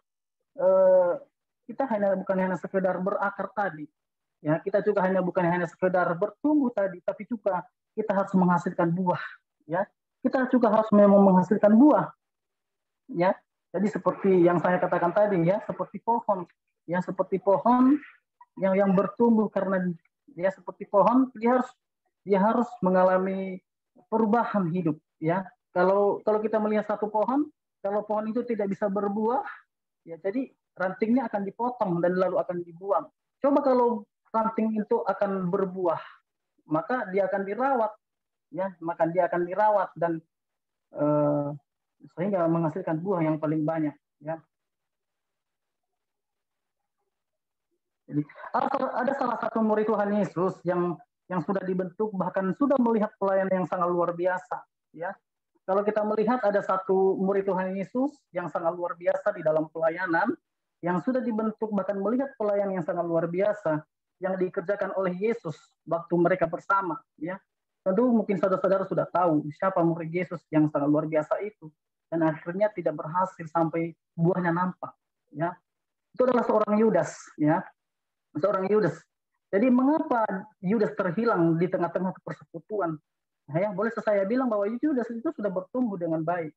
bukan hanya sekedar berakar tadi, ya, kita juga bukan hanya sekedar bertumbuh tadi, tapi juga kita harus menghasilkan buah, ya, kita juga harus memang menghasilkan buah, ya. Jadi seperti yang saya katakan tadi, ya, seperti pohon, ya, seperti pohon yang bertumbuh karena dia seperti pohon, dia harus mengalami perubahan hidup, ya. Kalau kita melihat satu pohon, kalau pohon itu tidak bisa berbuah, ya, jadi rantingnya akan dipotong dan lalu akan dibuang. Coba kalau ranting itu akan berbuah, maka dia akan dirawat, ya, dan sehingga menghasilkan buah yang paling banyak, ya. Jadi ada salah satu murid Tuhan Yesus yang sudah dibentuk, bahkan sudah melihat pelayanan yang sangat luar biasa, ya. Kalau kita melihat ada satu murid Tuhan Yesus yang sangat luar biasa di dalam pelayanan, yang sudah dibentuk bahkan melihat pelayanan yang sangat luar biasa yang dikerjakan oleh Yesus waktu mereka bersama, ya. Tentu mungkin saudara-saudara sudah tahu siapa murid Yesus yang sangat luar biasa itu, dan akhirnya tidak berhasil sampai buahnya nampak, ya. Itu adalah seorang Yudas, ya, seorang Yudas. Jadi mengapa Yudas terhilang di tengah-tengah persekutuan? Nah, ya, boleh saya bilang bahwa Yudas itu sudah bertumbuh dengan baik,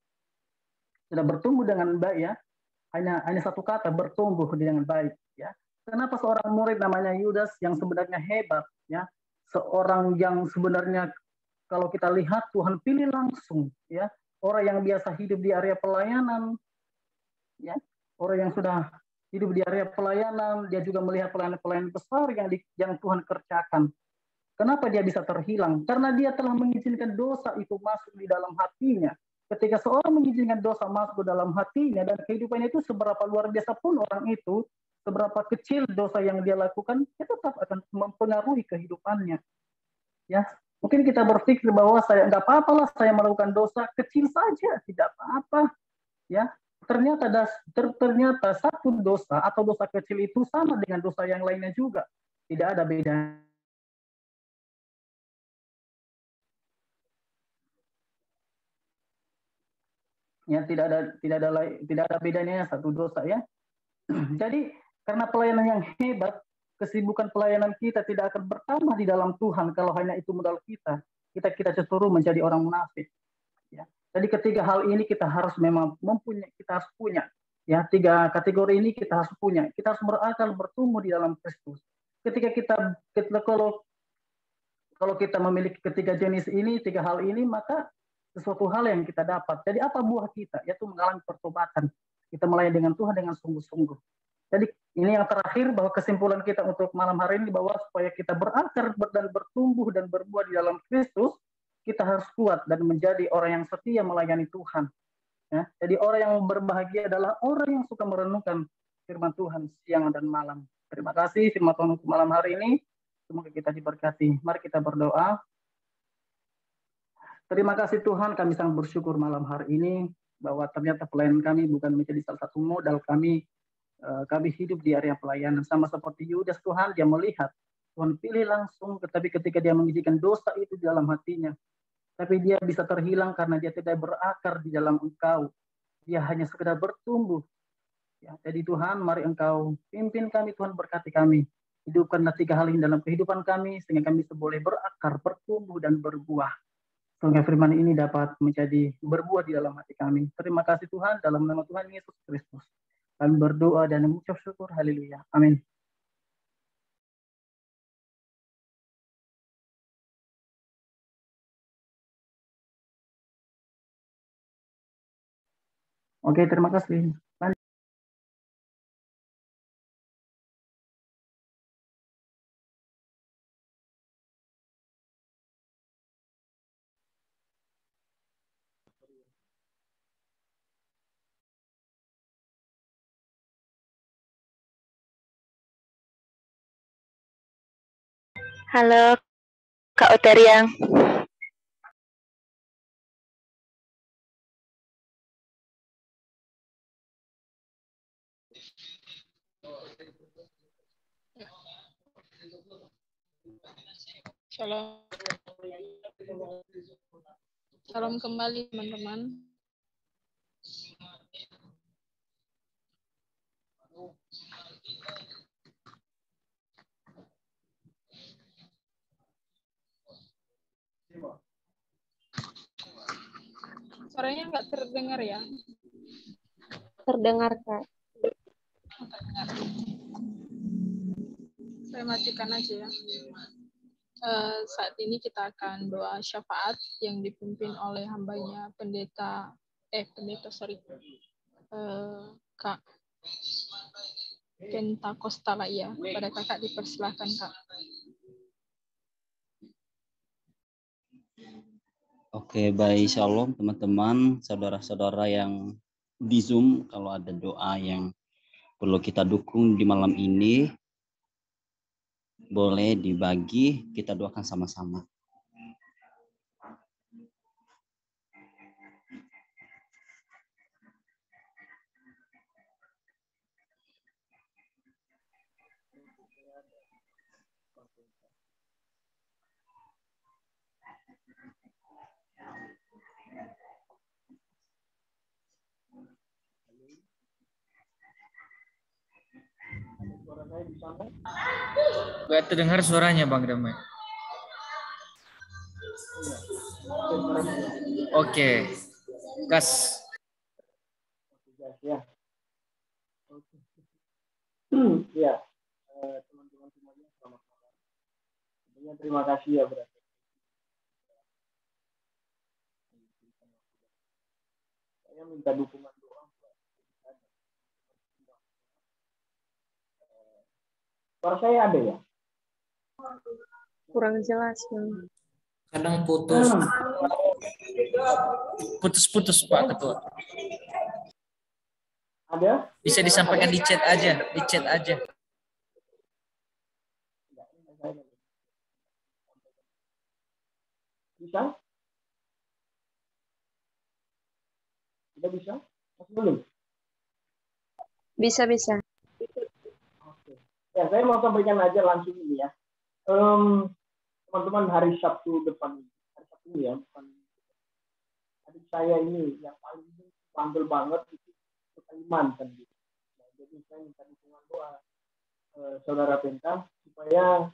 sudah bertumbuh dengan baik, ya. Hanya satu kata, bertumbuh dengan baik, ya. Kenapa seorang murid namanya Yudas yang sebenarnya hebat, ya, seorang yang sebenarnya kalau kita lihat Tuhan pilih langsung, ya, orang yang biasa hidup di area pelayanan, ya, orang yang sudah hidup di area pelayanan, dia juga melihat pelayanan-pelayanan besar yang Tuhan kerjakan. Kenapa dia bisa terhilang? Karena dia telah mengizinkan dosa itu masuk di dalam hatinya. Ketika seorang mengizinkan dosa masuk ke dalam hatinya dan kehidupannya itu seberapa luar biasa pun orang itu, seberapa kecil dosa yang dia lakukan, itu tetap akan mempengaruhi kehidupannya. Ya, mungkin kita berpikir bahwa saya nggak apa-apalah saya melakukan dosa kecil saja, tidak apa-apa. Ya, ternyata satu dosa atau dosa kecil itu sama dengan dosa yang lainnya juga, tidak ada bedanya. Ya, tidak ada bedanya satu dosa, ya. Jadi karena pelayanan yang hebat, kesibukan pelayanan kita tidak akan bertambah di dalam Tuhan kalau hanya itu modal kita. Kita cenderung menjadi orang munafik. Ya. Jadi ketiga hal ini kita harus memang kita harus punya. Ya, tiga kategori ini kita harus punya. Kita harus berakal bertumbuh di dalam Kristus. Kalau kita memiliki ketiga jenis ini, tiga hal ini, maka sesuatu hal yang kita dapat. Jadi apa buah kita? Yaitu mengalami pertobatan. Kita melayani dengan Tuhan dengan sungguh-sungguh. Jadi ini yang terakhir, bahwa kesimpulan kita untuk malam hari ini bahwa supaya kita berakar dan bertumbuh dan berbuah di dalam Kristus, kita harus kuat dan menjadi orang yang setia melayani Tuhan. Ya, jadi orang yang berbahagia adalah orang yang suka merenungkan firman Tuhan siang dan malam. Terima kasih firman Tuhan untuk malam hari ini. Semoga kita diberkati. Mari kita berdoa. Terima kasih Tuhan, kami sangat bersyukur malam hari ini bahwa ternyata pelayanan kami bukan menjadi salah satu modal kami. Kami hidup di area pelayanan sama seperti Yudas. Tuhan, dia melihat Tuhan pilih langsung, tetapi ketika dia mengizinkan dosa itu di dalam hatinya, tapi dia bisa terhilang karena dia tidak berakar di dalam Engkau. Dia hanya sekedar bertumbuh. Ya, jadi Tuhan, mari Engkau pimpin kami, Tuhan, berkati kami. Hidupkanlah tiga hal ini dalam kehidupan kami sehingga kami boleh berakar, bertumbuh dan berbuah. Sehingga firman ini dapat menjadi berbuah di dalam hati kami. Terima kasih Tuhan, dalam nama Tuhan Yesus Kristus. Kami berdoa dan mengucap syukur. Haleluya. Amin. Oke, terima kasih. Halo, Kak Oteriang. Shalom. Shalom kembali teman-teman. Suaranya nggak terdengar ya? Terdengar, Kak. Terdengar. Saya matikan aja ya. Saat ini kita akan doa syafaat yang dipimpin oleh hambanya Kak Pentakostala ya. Pada kakak dipersilahkan Kak. Oke, baik, shalom teman-teman, saudara-saudara yang di Zoom. Kalau ada doa yang perlu kita dukung di malam ini, boleh dibagi, kita doakan sama-sama. Gak terdengar suaranya Bang Damai. Oke, gas. Ya. Ya, teman-teman semuanya selamat malam. Tentunya terima kasih ya berarti. Saya minta dukungan doa. Suara saya ada ya? Kurang jelas. Kadang putus. Putus-putus Pak Ketua. Ada? Bisa disampaikan di chat aja, di chat aja. Bisa? Tidak bisa? Masih belum? Bisa. Oke. Ya, saya mau sampaikan aja langsung ini ya. Teman-teman, hari Sabtu depan ini. Hari Sabtu ini ya. Adik saya ini yang paling bandel banget itu ke Kalimantan. Nah, jadi saya minta dukungan doa Saudara Penta supaya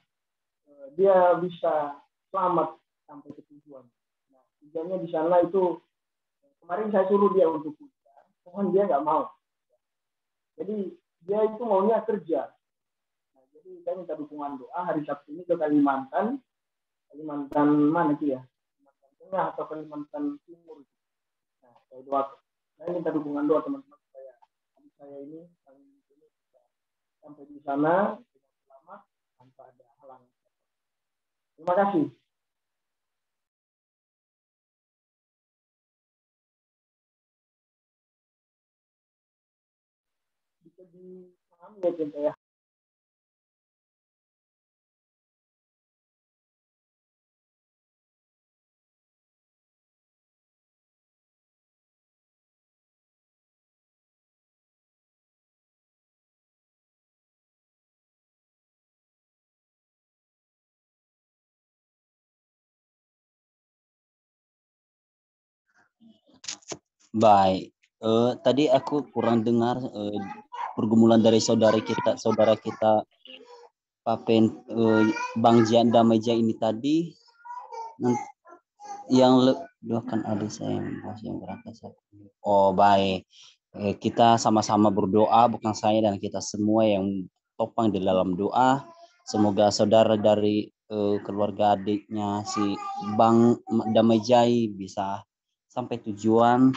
dia bisa selamat sampai ke tujuan. Nah, tujuannya di sana itu kemarin saya suruh dia untuk kuliah, cuman dia nggak mau. Jadi dia itu maunya kerja. Nah, jadi saya minta dukungan doa hari Sabtu ini ke Kalimantan mana itu ya? Kalimantan Tengah atau Kalimantan Timur. Nah, saya minta dukungan doa teman-teman supaya adik saya ini bisa sampai di sana dengan selamat tanpa ada halangan. Terima kasih. Bisa dipahami ya, Cinta ya. Baik, tadi aku kurang dengar pergumulan dari saudara kita Bang Jan Dameja ini tadi, yang doakan adik saya yang berangkat. Oh baik, kita sama-sama berdoa, bukan saya dan kita semua yang topang di dalam doa. Semoga saudara dari keluarga adiknya si Bang Damejai bisa sampai tujuan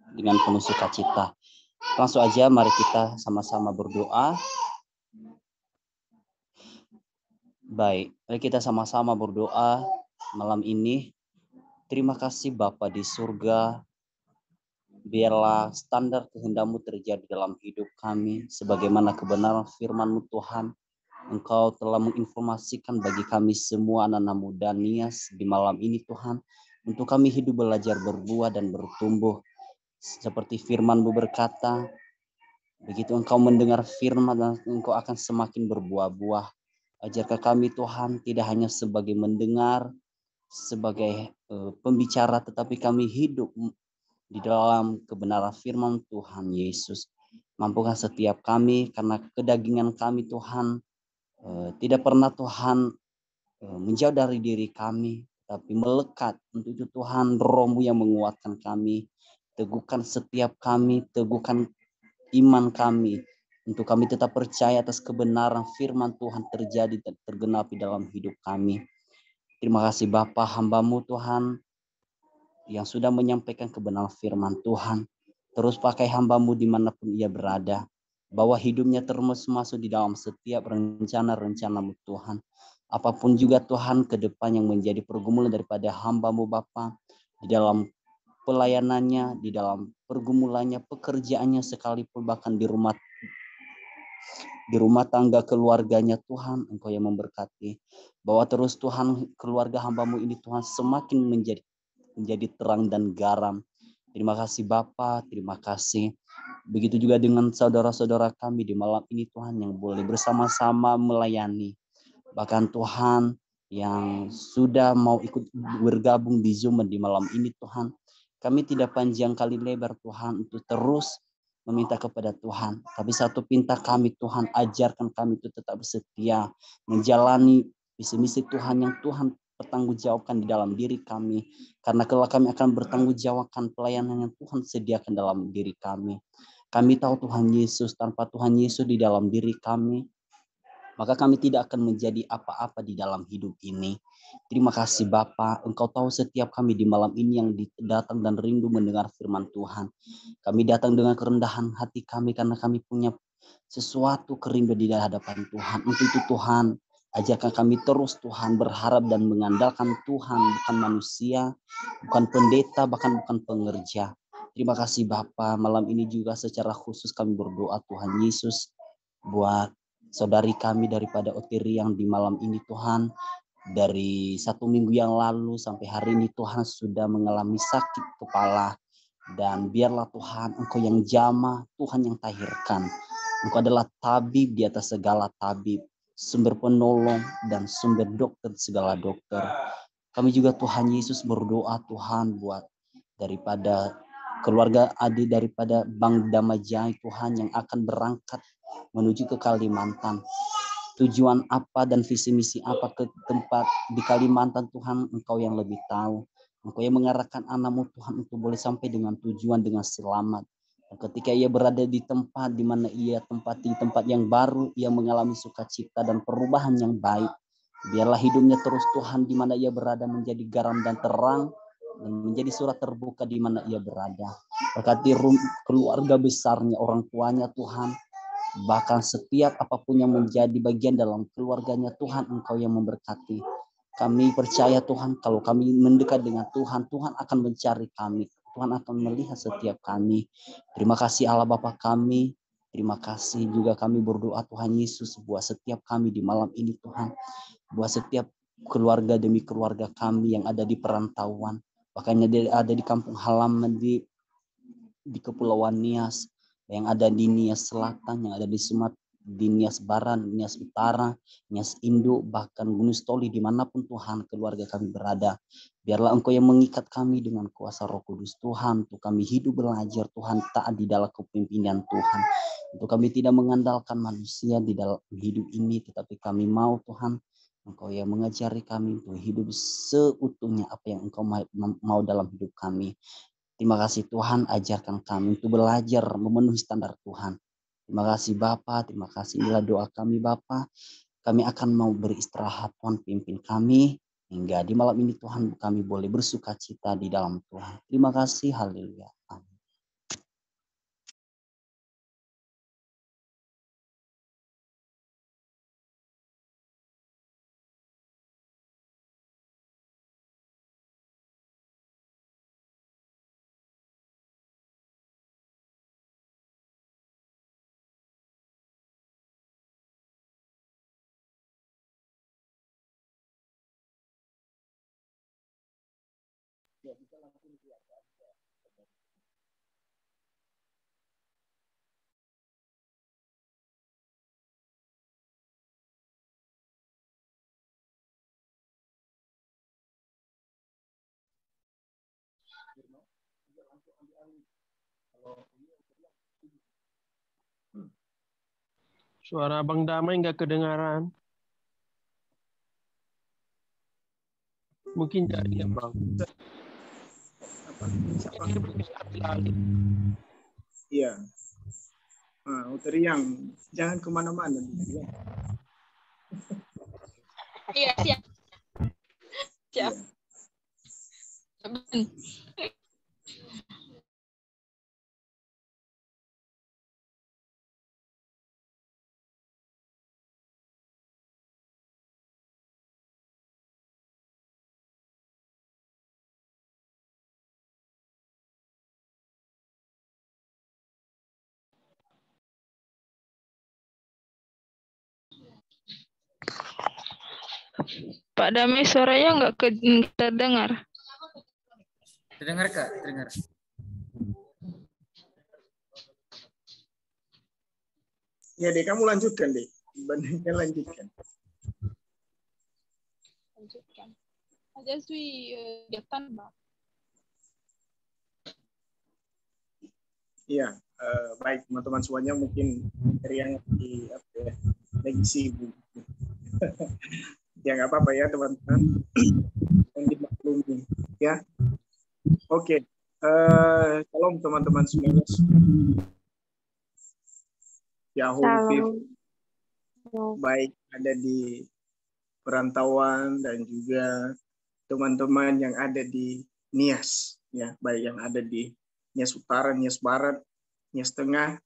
dengan penuh sukacita. Langsung aja mari kita sama-sama berdoa. Baik, mari kita sama-sama berdoa malam ini. Terima kasih Bapa di surga. Biarlah standar kehendak-Mu terjadi dalam hidup kami sebagaimana kebenaran firman-Mu Tuhan. Engkau telah menginformasikan bagi kami semua anak-anak muda Nias di malam ini Tuhan, untuk kami hidup belajar berbuah dan bertumbuh. Seperti firman-Mu berkata, begitu engkau mendengar firman dan engkau akan semakin berbuah-buah. Ajarkan kami Tuhan tidak hanya sebagai mendengar, sebagai pembicara, tetapi kami hidup di dalam kebenaran firman Tuhan Yesus. Mampukan setiap kami, karena kedagingan kami Tuhan tidak pernah Tuhan menjauh dari diri kami, tapi melekat. Untuk itu Tuhan, Roh-Mu yang menguatkan kami, teguhkan setiap kami, teguhkan iman kami, untuk kami tetap percaya atas kebenaran firman Tuhan terjadi dan tergenapi dalam hidup kami. Terima kasih Bapa, hamba-Mu Tuhan yang sudah menyampaikan kebenaran firman Tuhan. Terus pakai hamba-Mu dimanapun ia berada, bahwa hidupnya terus masuk di dalam setiap rencana-rencana-Mu Tuhan. Apapun juga Tuhan ke depan yang menjadi pergumulan daripada hamba-Mu Bapa, di dalam pelayanannya, di dalam pergumulannya, pekerjaannya, sekalipun bahkan di rumah tangga keluarganya Tuhan, Engkau yang memberkati. Bahwa terus Tuhan keluarga hamba-Mu ini Tuhan semakin menjadi terang dan garam. Terima kasih Bapa, terima kasih. Begitu juga dengan saudara-saudara kami di malam ini Tuhan yang boleh bersama-sama melayani. Bahkan Tuhan yang sudah mau ikut bergabung di Zoom di malam ini Tuhan. Kami tidak panjang kali lebar Tuhan untuk terus meminta kepada Tuhan. Tapi satu pinta kami, Tuhan, ajarkan kami itu tetap setia, menjalani misi-misi Tuhan yang Tuhan pertanggungjawabkan di dalam diri kami. Karena kelak kami akan bertanggungjawabkan pelayanan yang Tuhan sediakan dalam diri kami. Kami tahu Tuhan Yesus, tanpa Tuhan Yesus di dalam diri kami, maka kami tidak akan menjadi apa-apa di dalam hidup ini. Terima kasih Bapa, Engkau tahu setiap kami di malam ini yang datang dan rindu mendengar firman Tuhan. Kami datang dengan kerendahan hati kami karena kami punya sesuatu kerindu di hadapan Tuhan. Untuk itu Tuhan, ajarkan kami terus Tuhan berharap dan mengandalkan Tuhan, bukan manusia, bukan pendeta, bahkan bukan pengerja. Terima kasih Bapa, malam ini juga secara khusus kami berdoa Tuhan Yesus buat saudari kami daripada Oteri yang di malam ini Tuhan. Dari 1 minggu yang lalu sampai hari ini Tuhan sudah mengalami sakit kepala. Dan biarlah Tuhan Engkau yang jamah, Tuhan yang tahirkan. Engkau adalah tabib di atas segala tabib, sumber penolong dan sumber dokter segala dokter. Kami juga Tuhan Yesus berdoa Tuhan buat daripada keluarga Adi daripada Bang Damajai Tuhan yang akan berangkat menuju ke Kalimantan. Tujuan apa dan visi misi apa ke tempat di Kalimantan Tuhan Engkau yang lebih tahu. Engkau yang mengarahkan anakmu Tuhan untuk boleh sampai dengan tujuan dengan selamat. Dan ketika ia berada di tempat di mana ia tempati tempat yang baru, ia mengalami sukacita dan perubahan yang baik. Biarlah hidupnya terus Tuhan di mana ia berada menjadi garam dan terang dan menjadi surat terbuka di mana ia berada. Berkati keluarga besarnya, orang tuanya Tuhan. Bahkan setiap apapun yang menjadi bagian dalam keluarganya Tuhan Engkau yang memberkati. Kami percaya Tuhan kalau kami mendekat dengan Tuhan, Tuhan akan mencari kami. Tuhan akan melihat setiap kami. Terima kasih Allah Bapa kami. Terima kasih juga kami berdoa Tuhan Yesus buat setiap kami di malam ini Tuhan. Buat setiap keluarga demi keluarga kami yang ada di perantauan. Bahkan ada di kampung halaman di Kepulauan Nias. Yang ada di Nias Selatan, yang ada di Nias Barat, Nias Utara, Nias Indo, bahkan Gunung Stoli, dimanapun Tuhan keluarga kami berada. Biarlah Engkau yang mengikat kami dengan kuasa Roh Kudus Tuhan, untuk kami hidup belajar Tuhan taat di dalam kepemimpinan Tuhan. Untuk kami tidak mengandalkan manusia di dalam hidup ini, tetapi kami mau Tuhan, Engkau yang mengajari kami untuk hidup seutuhnya apa yang Engkau mau dalam hidup kami. Terima kasih Tuhan, ajarkan kami untuk belajar memenuhi standar Tuhan. Terima kasih Bapa, terima kasih inilah doa kami Bapa. Kami akan mau beristirahat Tuhan, pimpin kami hingga di malam ini Tuhan kami boleh bersuka cita di dalam Tuhan. Terima kasih, haleluya. Amin. Suara Bang Damai nggak kedengaran. Mungkin jadi ya Bang. Iya. Nah, Uteri yang jangan kemana-mana. Iya, siap. Siap. Pak Damai, suaranya nggak terdengar. Terdengar Kak? Terdengar. Ya deh, kamu lanjutkan deh. Bandingkan lanjutkan. Lanjutkan. Aja sih kegiatan Bang. Iya, baik teman-teman semuanya, mungkin dari yang lagi sibuk. Ya nggak apa-apa ya teman-teman, yang dimaklumi ya. Oke, shalom teman-teman semuanya. Yahoo, baik ada di perantauan dan juga teman-teman yang ada di Nias, ya, baik yang ada di Nias Utara, Nias Barat, Nias Tengah,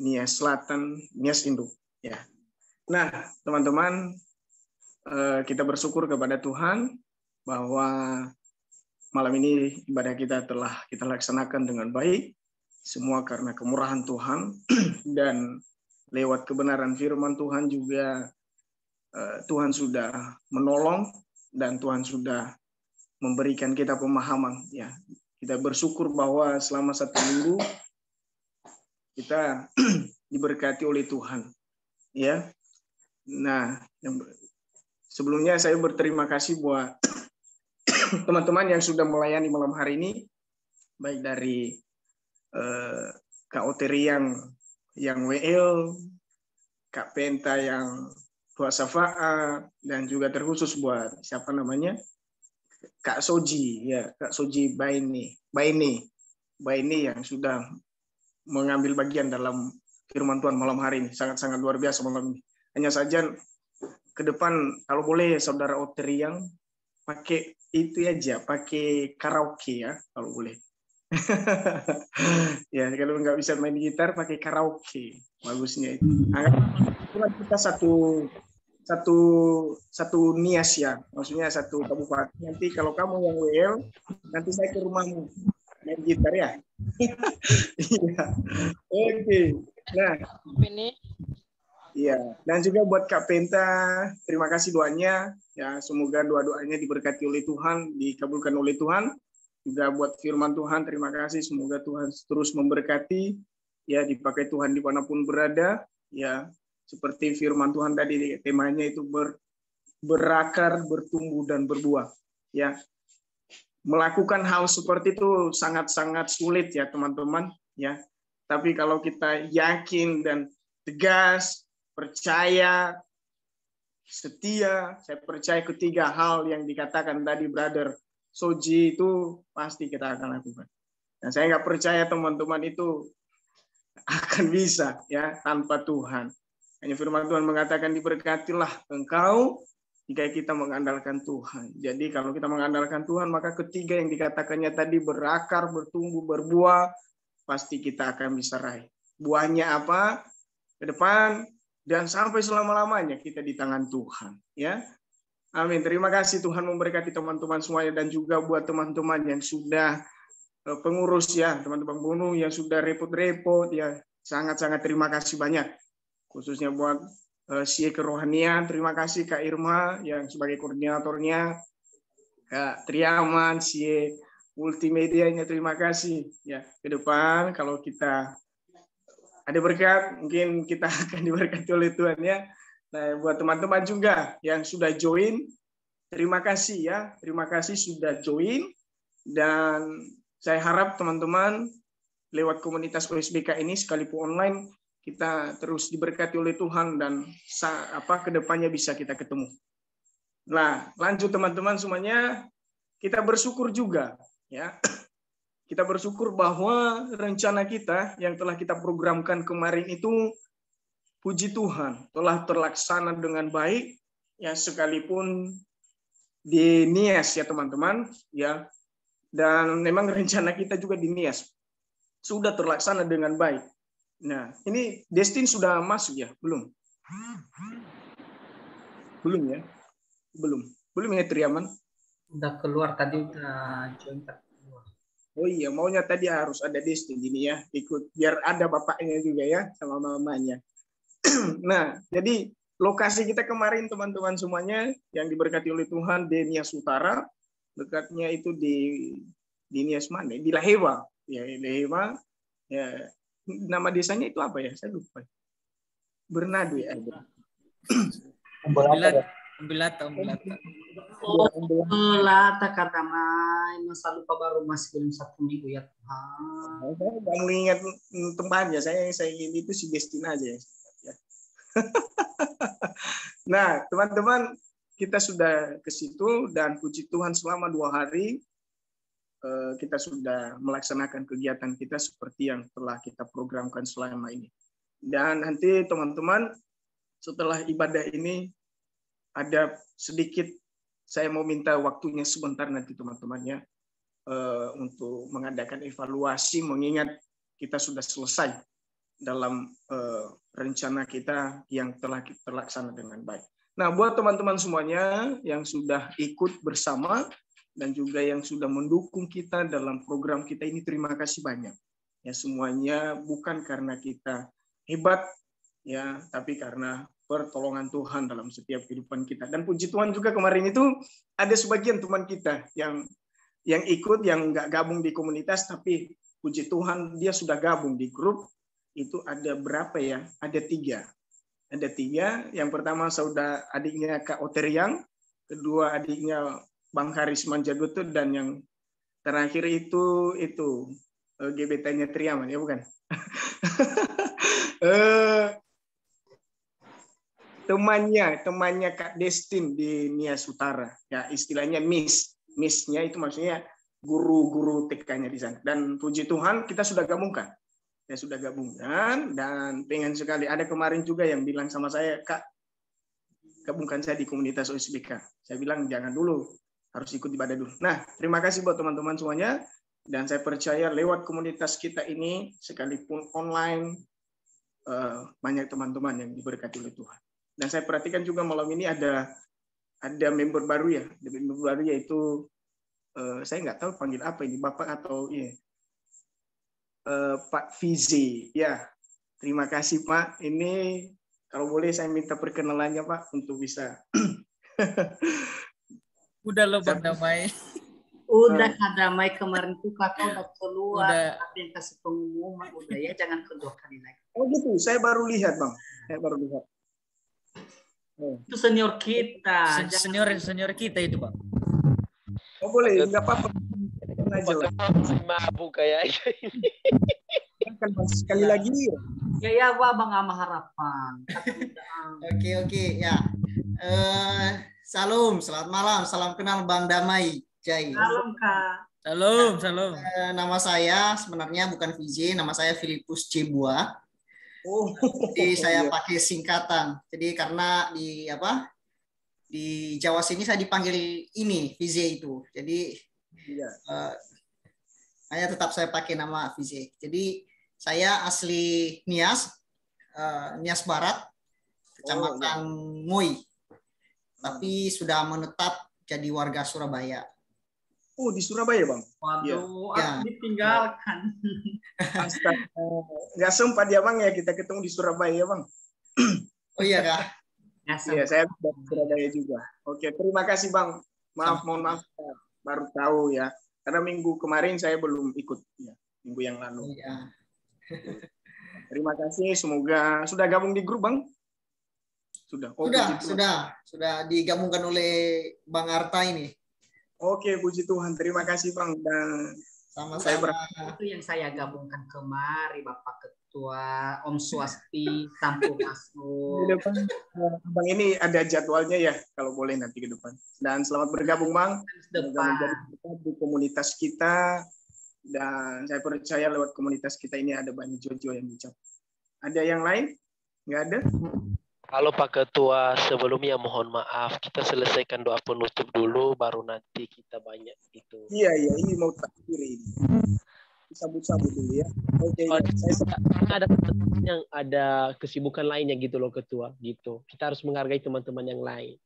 Nias Selatan, Nias Induk, ya. Nah, teman-teman, kita bersyukur kepada Tuhan bahwa malam ini ibadah kita telah kita laksanakan dengan baik, semua karena kemurahan Tuhan dan lewat kebenaran firman Tuhan juga Tuhan sudah menolong dan Tuhan sudah memberikan kita pemahaman, ya. Kita bersyukur bahwa selama 1 minggu kita diberkati oleh Tuhan, ya. Nah, sebelumnya saya berterima kasih buat teman-teman yang sudah melayani malam hari ini, baik dari Kak Oteri yang WL, Kak Penta yang Tua Safa'a, dan juga terkhusus buat siapa namanya, Kak Soji, ya, Kak Soji Baini yang sudah mengambil bagian dalam firman Tuhan malam hari ini. Sangat-sangat luar biasa malam ini. Hanya saja ke depan kalau boleh saudara Oteri yang pakai itu aja, pakai karaoke ya kalau boleh. Ya, kalau nggak bisa main gitar pakai karaoke, bagusnya itu. Kita satu Nias ya, maksudnya satu kabupaten. Nanti kalau kamu yang WL, nanti saya ke rumahmu main gitar ya. Oke. Nah, Ini iya, dan juga buat Kak Penta, terima kasih doanya. Ya, semoga doa-doanya diberkati oleh Tuhan, dikabulkan oleh Tuhan. Juga buat firman Tuhan, terima kasih. Semoga Tuhan terus memberkati, ya, dipakai Tuhan dimanapun berada. Ya, seperti firman Tuhan tadi, temanya itu berakar, bertumbuh, dan berbuah. Ya, melakukan hal seperti itu sangat-sangat sulit ya teman-teman. Ya, tapi kalau kita yakin dan tegas, percaya, setia, saya percaya ketiga hal yang dikatakan tadi Brother Soji itu pasti kita akan lakukan. Dan saya nggak percaya teman-teman itu akan bisa ya tanpa Tuhan. Hanya firman Tuhan mengatakan diberkatilah engkau jika kita mengandalkan Tuhan. Jadi kalau kita mengandalkan Tuhan, maka ketiga yang dikatakannya tadi berakar, bertumbuh, berbuah, pasti kita akan bisa raih. Buahnya apa? Ke depan dan sampai selama-lamanya kita di tangan Tuhan, ya. Amin. Terima kasih Tuhan memberkati teman-teman semuanya dan juga buat teman-teman yang sudah pengurus ya, teman-teman bunuh yang sudah repot-repot ya, sangat-sangat terima kasih banyak. Khususnya buat Sie Kerohanian, terima kasih Kak Irma yang sebagai koordinatornya, Kak Triaman, Sie Multimedianya, terima kasih ya. Ke depan kalau kita ada berkat, mungkin kita akan diberkati oleh Tuhan ya. Nah, buat teman-teman juga yang sudah join, terima kasih ya. Terima kasih sudah join. Dan saya harap teman-teman lewat komunitas OSBK ini sekalipun online, kita terus diberkati oleh Tuhan dan ke depannya bisa kita ketemu. Nah, lanjut teman-teman semuanya, kita bersyukur juga ya. Kita bersyukur bahwa rencana kita yang telah kita programkan kemarin itu, puji Tuhan, telah terlaksana dengan baik, ya, sekalipun di Nias ya teman-teman, ya. Dan memang rencana kita juga di Nias sudah terlaksana dengan baik. Nah, ini Destin sudah masuk ya? Belum? Belum ya? Belum ya Triaman? Udah keluar tadi, udah join keluar. Oh iya, maunya tadi harus ada Destin gini ya, ikut biar ada bapaknya juga ya sama mamanya. Nah, jadi lokasi kita kemarin teman-teman semuanya yang diberkati oleh Tuhan di Nias Utara, dekatnya itu di Nias mana? Di Lahewa. Ya, Lahewa. Ya, nama desanya itu apa ya? Saya lupa. Bernadu ya. Umbilata. Lata kata mai masa lupa baru masih belum 1 minggu ya Tuhan. Saya nggak mengingat tempatnya. Saya ini itu si Destina aja ya. Nah, teman-teman, kita sudah ke situ dan puji Tuhan selama 2 hari kita sudah melaksanakan kegiatan kita seperti yang telah kita programkan selama ini. Dan nanti teman-teman setelah ibadah ini ada sedikit saya mau minta waktunya sebentar nanti teman-teman ya untuk mengadakan evaluasi mengingat kita sudah selesai dalam rencana kita yang telah terlaksana dengan baik. Nah, buat teman-teman semuanya yang sudah ikut bersama dan juga yang sudah mendukung kita dalam program kita ini, terima kasih banyak. Ya, semuanya bukan karena kita hebat ya, tapi karena pertolongan Tuhan dalam setiap kehidupan kita. Dan puji Tuhan juga kemarin itu ada sebagian teman kita yang ikut, yang nggak gabung di komunitas, tapi puji Tuhan dia sudah gabung di grup. Itu ada berapa ya? Ada 3. Ada 3. Yang pertama saudara adiknya Kak Oteriang, kedua adiknya Bang Haris Manjagoto, dan yang terakhir itu gebetannya Triaman ya bukan? temannya Kak Destin di Nias Utara ya, istilahnya Miss-nya itu maksudnya guru TK-nya di sana. Dan puji Tuhan kita sudah gabungkan. Ya sudah gabungkan dan pengen sekali. Ada kemarin juga yang bilang sama saya, Kak, gabungkan saya di komunitas OSBK. Saya bilang jangan dulu, harus ikut ibadah dulu. Nah, terima kasih buat teman-teman semuanya. Dan saya percaya lewat komunitas kita ini, sekalipun online, banyak teman-teman yang diberkati oleh Tuhan. Dan saya perhatikan juga malam ini ada member baru ya. Member baru yaitu, saya nggak tahu panggil apa ini, Bapak atau Pak Fizi. Ya, terima kasih Pak. Ini kalau boleh saya minta perkenalannya Pak untuk bisa. Udah loh Bang Damai. Udah Kak Damai, kemarin tuh kakak udah keluar, tapi yang kasih pengumuman udah ya, jangan kedua kali lagi. Oh gitu, saya baru lihat Bang. Saya baru lihat. Itu senior kita. Senior kita itu Bang. Oh boleh, nggak apa-apa. Mabuk kayaknya ini. Sekali lagi. Ya Bang Ama Harapan. Oke ya. Salam, selamat malam, salam kenal Bang Damai. Jai. Salam Kak. Salam. Nama saya sebenarnya bukan VJ, nama saya Filipus Cebua. Oh, jadi saya pakai singkatan. Jadi karena di Jawa sini saya dipanggil ini VJ itu. Jadi hanya tetap saya pakai nama VJ. Jadi saya asli Nias Barat, Kecamatan Moi. Tapi sudah menetap jadi warga Surabaya. Oh, di Surabaya, Bang? Waduh, aku ditinggalkan. Nggak sempat ya, Bang, ya kita ketemu di Surabaya, Bang. Oh iya, Kak? Iya, saya dari Surabaya juga. Oke, terima kasih, Bang. Mohon maaf, baru tahu ya. Karena minggu kemarin saya belum ikut, ya, minggu yang lalu. Iya. Terima kasih, semoga sudah gabung di grup, Bang? Sudah. Oh, sudah digabungkan oleh Bang Arta ini. Oke, puji Tuhan. Terima kasih, Bang. Dan sama-sama. Itu yang saya gabungkan kemari, Bapak Ketua, Om Swasti, Tampu Masuk. Di depan, Bang, ini ada jadwalnya ya, kalau boleh nanti ke depan. Dan selamat bergabung, Bang. Di komunitas kita. Dan saya percaya lewat komunitas kita ini ada banyak Jojo yang dicap. Ada yang lain? Nggak ada? Halo Pak Ketua, sebelumnya mohon maaf, kita selesaikan doa penutup dulu, baru nanti kita banyak itu. Iya, ini mau terakhir ini. Sabut-sabut dulu ya. Oke. Ada teman-teman yang ada kesibukan lainnya gitu loh Ketua, gitu. Kita harus menghargai teman-teman yang lain.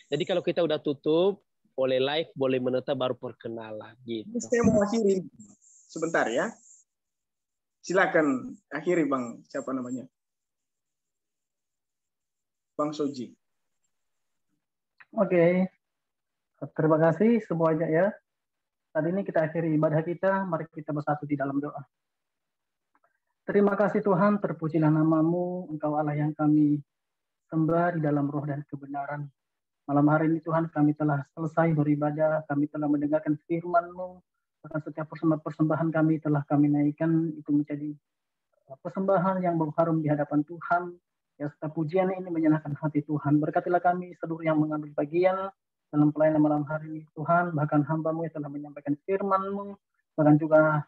Jadi kalau kita udah tutup, boleh live, boleh menetap, baru perkenalan. Gitu. Saya mau akhiri sebentar ya. Silakan akhiri Bang, siapa namanya? Bang Soji. Oke. Terima kasih semuanya ya. Saat ini kita akhiri ibadah kita, mari kita bersatu di dalam doa. Terima kasih Tuhan, terpujilah namamu, Engkau Allah yang kami sembah di dalam roh dan kebenaran. Malam hari ini Tuhan kami telah selesai beribadah, kami telah mendengarkan firman-Mu, bahkan setiap persembahan kami telah kami naikkan itu menjadi persembahan yang mengharum di hadapan Tuhan. Ya, setiap pujian ini menyenangkan hati Tuhan. Berkatilah kami seluruh yang mengambil bagian dalam pelayanan malam hari ini Tuhan, bahkan hamba-Mu yang telah menyampaikan firman-Mu, bahkan juga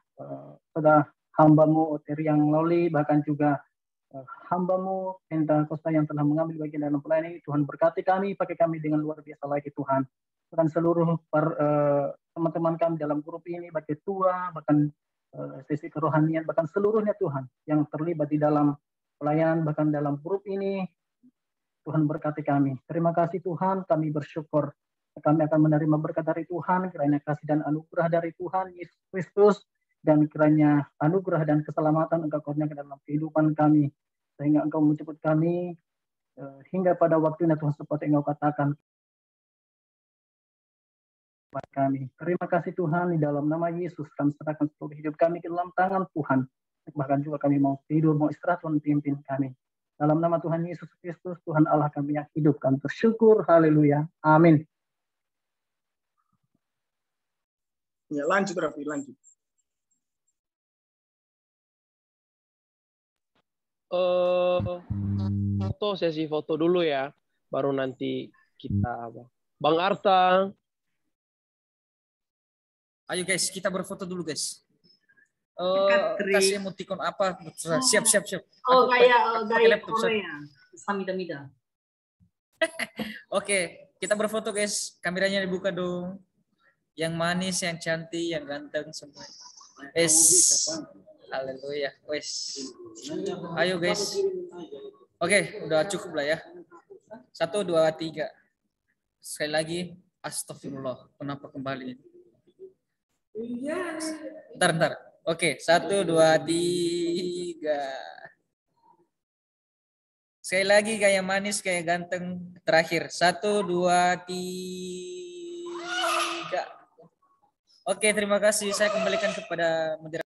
sudah hamba-Mu Oteriang Loli, bahkan juga hamba-Mu Penta Kosta yang telah mengambil bagian dalam pelayanan ini. Tuhan berkati kami, pakai kami dengan luar biasa lagi Tuhan. Bahkan seluruh teman-teman kami dalam grup ini, baik ketua, bahkan sesi kerohanian, bahkan seluruhnya Tuhan yang terlibat di dalam pelayanan, bahkan dalam grup ini, Tuhan berkati kami. Terima kasih Tuhan, kami bersyukur. Kami akan menerima berkat dari Tuhan, kiranya kasih dan anugerah dari Tuhan Yesus Kristus, dan kiranya anugerah dan keselamatan Engkau kurniakan dalam kehidupan kami, sehingga Engkau menjemput kami hingga pada waktunya Tuhan, seperti Engkau katakan kami. Terima kasih Tuhan, di dalam nama Yesus kami serahkan seluruh hidup kami ke dalam tangan Tuhan. Bahkan juga kami mau tidur, mau istirahat, Tuhan pimpin kami. Dalam nama Tuhan Yesus Kristus, Tuhan Allah kami yang hidup, kami bersyukur, haleluya, amin. Ya, lanjut Raffi, lanjut. Sesi foto dulu ya, baru nanti kita apa. Bang Arta. Ayo guys, kita berfoto dulu guys. Kasih emoticon apa? Siap. Oh, gaya Korea. Samida-mida. Oke, kita berfoto guys. Kameranya dibuka dong. Yang manis, yang cantik, yang ganteng semua. Haleluya. Wes. Ayo guys. Oke, udah cukup lah ya. 1, 2, 3. Sekali lagi, astagfirullah. Kenapa kembali? Bentar. Oke, 1, 2, 3. Sekali lagi kayak manis, kayak ganteng. Terakhir, 1, 2, 3. Oke, terima kasih. Saya kembalikan kepada moderator.